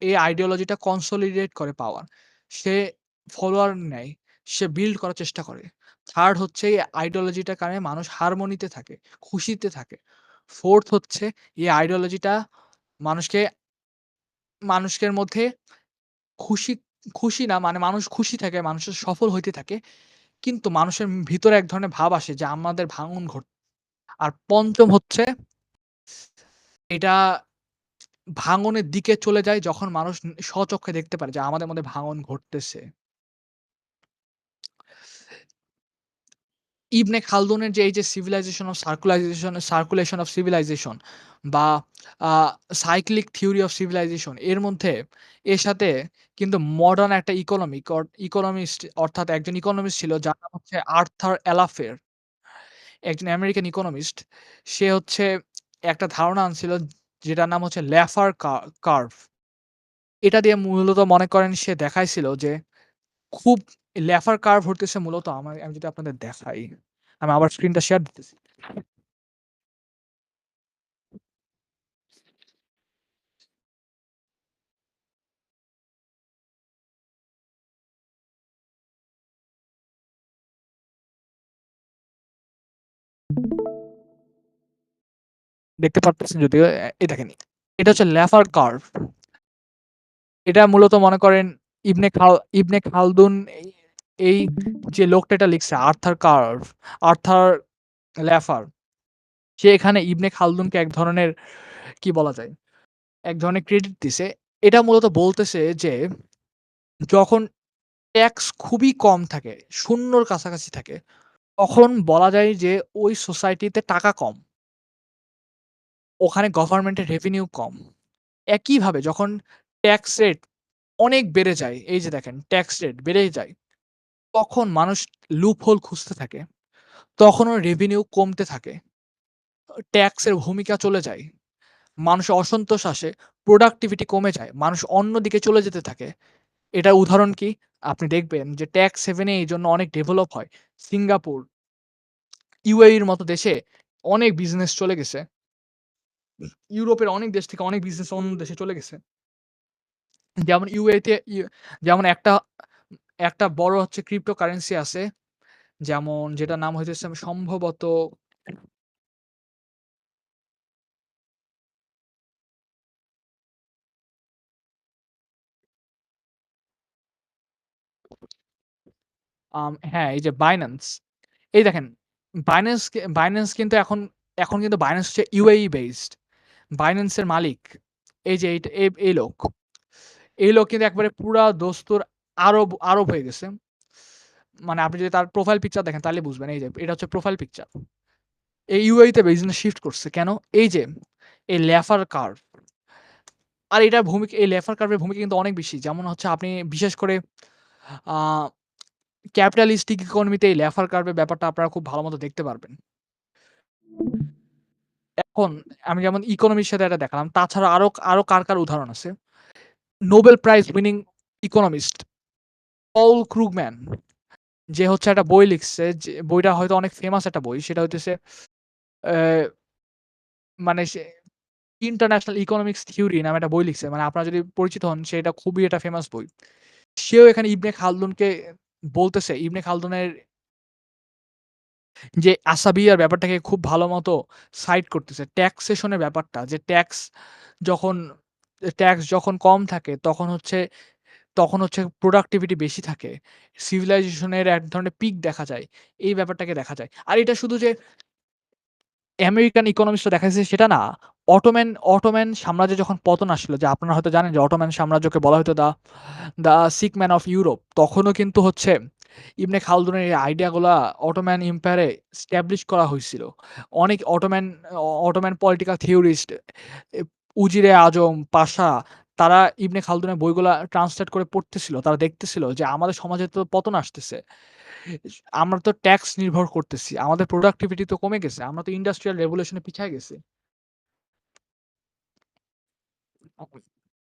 এই আইডিওলজিটা কনসলিডেট করে পাওয়ার। সে ফলোয়ার নেয়, সে বিল্ড করার চেষ্টা করে। 3rd হচ্ছে এই আইডিওলজিটার কারণে মানুষ হারমনিতে থাকে, খুশিতে থাকে। 4th হচ্ছে এই আইডিওলজিটা মানুষকে মানুষের মধ্যে খুশি, খুশি না মানে মানুষ খুশি থাকে, মানুষের সফল হইতে থাকে। কিন্তু মানুষের ভিতরে এক ধরনের ভাব আসে যে আমাদের ভাঙন আর ৫ম হচ্ছে এটা ভাঙনের দিকে চলে যায় যখন মানুষ স্বচক্ষে দেখতে পারে যে আমাদের মধ্যে ভাঙন ঘটতেছে। ইবনে খালদুনের যে এই যে সার্কুলেশন অফ সিভিলাইজেশন বা আ সাইক্লিক থিওরি অফ সিভিলাইজেশন, এর মধ্যে এর সাথে কিন্তু মডার্ন একটা ইকোনমিস্ট, অর্থাৎ একজন ইকোনমিস্ট ছিল যার নাম হচ্ছে আর্থার অ্যালাফের। একজন আমেরিকান ইকোনমিস্ট। সে হচ্ছে একটা ধারণা আনছিল যেটার নাম হচ্ছে ল্যাফার কার্ভ। এটা দিয়ে মূলত মনে করেন সে দেখাইছিল যে খুব ল্যাফার কার্ভ হইতেছে মূলত আমি যদি আপনাদের দেখাই। আমি আবার স্ক্রিনটা শেয়ার দিতেছি। দেখতে পারতেছেন যদিও এই দেখেন। এটা হচ্ছে ল্যাফার কার্ভ। এটা মূলত মনে করেন ইবনে খালদুন এই যে লোকটা এটা লিখছে আর্থার ল্যাফার। সে এখানে ইবনে খালদুনকে এক ধরনের কি বলা যায়? এক ধরনের ক্রেডিট দিছে। এটা মূলত বলতেছে যে যখন ট্যাক্স খুবই কম থাকে, শূন্যর কাছাকাছি থাকে, তখন বলা যায় যে ওই সোসাইটিতে টাকা কম। ওখানে গভর্নমেন্টের রেভিনিউ কম। একইভাবে যখন ট্যাক্স রেট অনেক বেড়ে যায়, এই যে দেখেন ট্যাক্স রেট বেড়েই যায়, তখন মানুষ লুপহোল খুঁজতে থাকে। তখন ওর রেভিনিউ কমতে থাকে। ট্যাক্সের ভূমিকা চলে যায়। মানুষের অসন্তোষ আসে, প্রোডাক্টিভিটি কমে যায়। মানুষ অন্যদিকে চলে যেতে থাকে। এটার উদাহরণ কি? আপনি দেখবেন যে ট্যাক্স হেভেন এ এইজন্য অনেক ডেভেলপ হয়। সিঙ্গাপুর, UAE এর মতো দেশে অনেক বিজনেস চলে গেছে। ইউরোপের অনেক দেশ থেকে অনেক বিজনেস অন্য দেশে চলে গেছে। যেমন UAE তে যেমন একটা বড় হচ্ছে ক্রিপ্টোকারেন্সি আছে। যেমন যেটার নাম হইতেছে সম্ভবত হ্যাঁ, এই যে Binance। এই দেখেন Binance কিন্তু এখন কিন্তু Binance হচ্ছে UAE বেসড। Binance এর মালিক এই যে এই লোক। এই লোক কিন্তু একবারে পুরা দস্তুর আরব হয়ে গেছে। মানে আপনি যদি তার প্রোফাইল পিকচার দেখেন তাহলে বুঝবেন। এই যে এটা হচ্ছে প্রোফাইল পিকচার। এই UAE তে বিজনেস শিফট করছে। কেন? এই যে এই ল্যাফার কার্ভ। আর এই ল্যাফার কার্ভের ভূমিকা কিন্তু অনেক বেশি। যেমন হচ্ছে আপনি বিশেষ করে আ ক্যাপিটালিস্টিক ইকোনমিতে এই ল্যাফার কার্ভের ব্যাপারটা আপনারা খুব ভালোমতো দেখতে পারবেন। এখন আমি যেমন ইকোনমির সাথে এটা দেখালাম। তাছাড়া আরো কার উদাহরণ আছে? নোবেল প্রাইজ উইনিং ইকোনমিস্ট পল ক্রুগম্যান, যে হচ্ছে একটা বই লিখছে, যে বইটা হয়তো অনেক ফেমাস একটা বই। সেটা হইতেছে অ্যা মানে সে ইন্টারন্যাশনাল ইকোনমিক্স থিওরি নামে একটা বই লিখছে। মানে আপনারা যদি পরিচিত হন, সেটা খুবই একটা ফেমাস বই। সেও এখানে ইবনে খালদুনকে বলতেছে, ইবনে খালদুনের যে আসাবিয়ার ব্যাপারটাকে খুব ভালো মতো সাইড করতেছে। ট্যাক্সেশন এর ব্যাপারটা, যে যখন ট্যাক্স যখন কম থাকে তখন হচ্ছে প্রোডাক্টিভিটি বেশি থাকে। সিভিলাইজেশন এর এক ধরনের পিক দেখা যায়। এই ব্যাপারটাকে দেখা যায়। আর এটা শুধু যে আমেরিকান ইকোনমিক্সটা দেখাইছে সেটা না। অটোম্যান সাম্রাজ্যের যখন পতন আসলো, যে আপনারা হয়তো জানেন যে অটোম্যান সাম্রাজ্যকে বলা হতো the sick man of Europe. তখনও কিন্তু হচ্ছে ইবনে খালদুনের এই আইডিয়াগুলা অটোম্যান এম্পায়ারে স্টাবলিশ করা হইছিল। অনেক অটোম্যান পলিটিক্যাল থিওরিস্ট এ উজিরে আজম, পাশা, তারা ইবনে খালদুনের বইগুলা ট্রান্সলেট করে পড়তেছিল। তারা দেখতেছিল যে আমাদের সমাজে তো পতন আসতেছে। আমরা তো ট্যাক্স নির্ভর করতেছি। আমাদের প্রোডাক্টিভিটি তো কমে গেছে। আমরা তো ইন্ডাস্ট্রিয়াল রেভলিউশন এ পিছায় গেছি।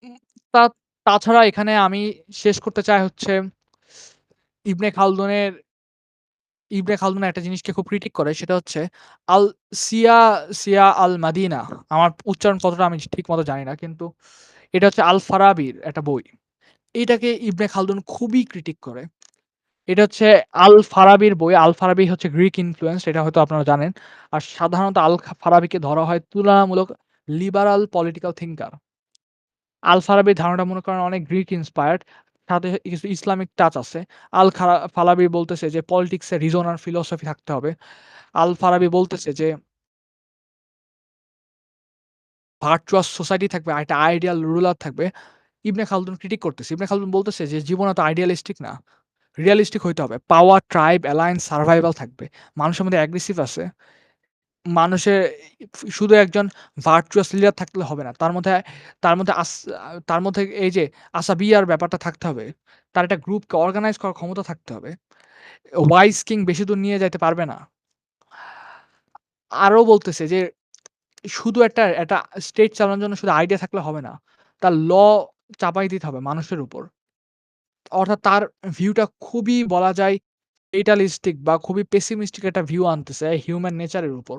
উম তা তাছাড়া এখানে আমি শেষ করতে চাই হচ্ছে ইবনে খালদুনের ইবনে খালদুন একটা জিনিসকে খুব ক্রিটিক করে, সেটা হচ্ছে আল সিয়া সিয়া আল মাদিনা। আমার উচ্চারণ কতটা আমি ঠিকমতো জানি না। কিন্তু এটা হচ্ছে আল ফারাবির একটা বই। এইটাকে ইবনে খালদুন খুবই ক্রিটিক করে। এটা হচ্ছে আল ফারাবির বই। আল ফারাবি হচ্ছে গ্রিক ইনফ্লুয়েন্সড, এটা হয়তো আপনারা জানেন। আর সাধারণত ফারাবিকে ধরা হয় তুলনামূলক লিবারাল পলিটিক্যাল থিংকার। আল ফারাবির ধারণাটা মনে করেন অনেক গ্রিক ইন্সপায়ার্ড, সাথে কিছু ইসলামিক টাচ আছে। ফারাবি বলতেছে যে পলিটিক্স এ রিজন আর ফিলোসফি থাকতে হবে। আল ফারাবি বলতেছে যে ভার্চুয়াস সোসাইটি থাকবে, আর একটা আইডিয়াল রুলার থাকবে। ইবনে খালদুন ক্রিটিক করতেছে। ইবনে খালদুন বলতেছে যে জীবন এত আইডিয়ালিস্টিক না। রিয়ালিস্টিক হইতে হবে। পাওয়ার, ট্রাইব, অ্যালায়েন্স, সারভাইভাল থাকবে। মানুষের মধ্যে অ্যাগ্রেসিভ আছে। মানুষের শুধু একজন ভার্চুয়াস লিডার থাকলে হবে না। তার মধ্যে তার মধ্যে এই যে আসাবিয়ার ব্যাপারটা থাকতে হবে। তার একটা গ্রুপকে অর্গানাইজ করার ক্ষমতা থাকতে হবে। ওয়াইজ কিং বেশি দূর নিয়ে যাইতে পারবে না। আরো বলতেছে যে শুধু একটা স্টেট চালানোর জন্য শুধু আইডিয়া থাকলে হবে না। তার চাপাই দিতে হবে মানুষের উপর। অর্থাৎ তার ভিউটা খুবই বলা যায় ফেটালিস্টিক বা খুবই পেসিমিস্টিক একটা ভিউ আনতেছে হিউম্যান নেচারের উপর।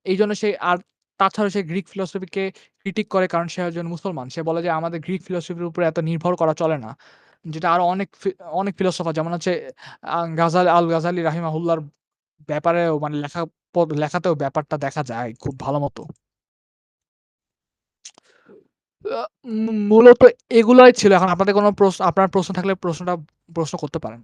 এইজন্য সে আর তাছাড়া সে গ্রিক ফিলসফিকে ক্রিটিক করে কারণ সে একজন মুসলমান। সে বলে যে আমাদের গ্রিক ফিলসফির উপরে এত নির্ভর করা চলে না। যেটা আরো অনেক ফিলোসোফার যেমন হচ্ছে গাজালি রাহিমাহুল্লাহর ব্যাপারেও মানে লেখাতেও ব্যাপারটা দেখা যায় খুব ভালোমতো। মূলত এগুলাই ছিল। এখন আপনাদের কোনো আপনার প্রশ্ন থাকলে প্রশ্ন করতে পারেন।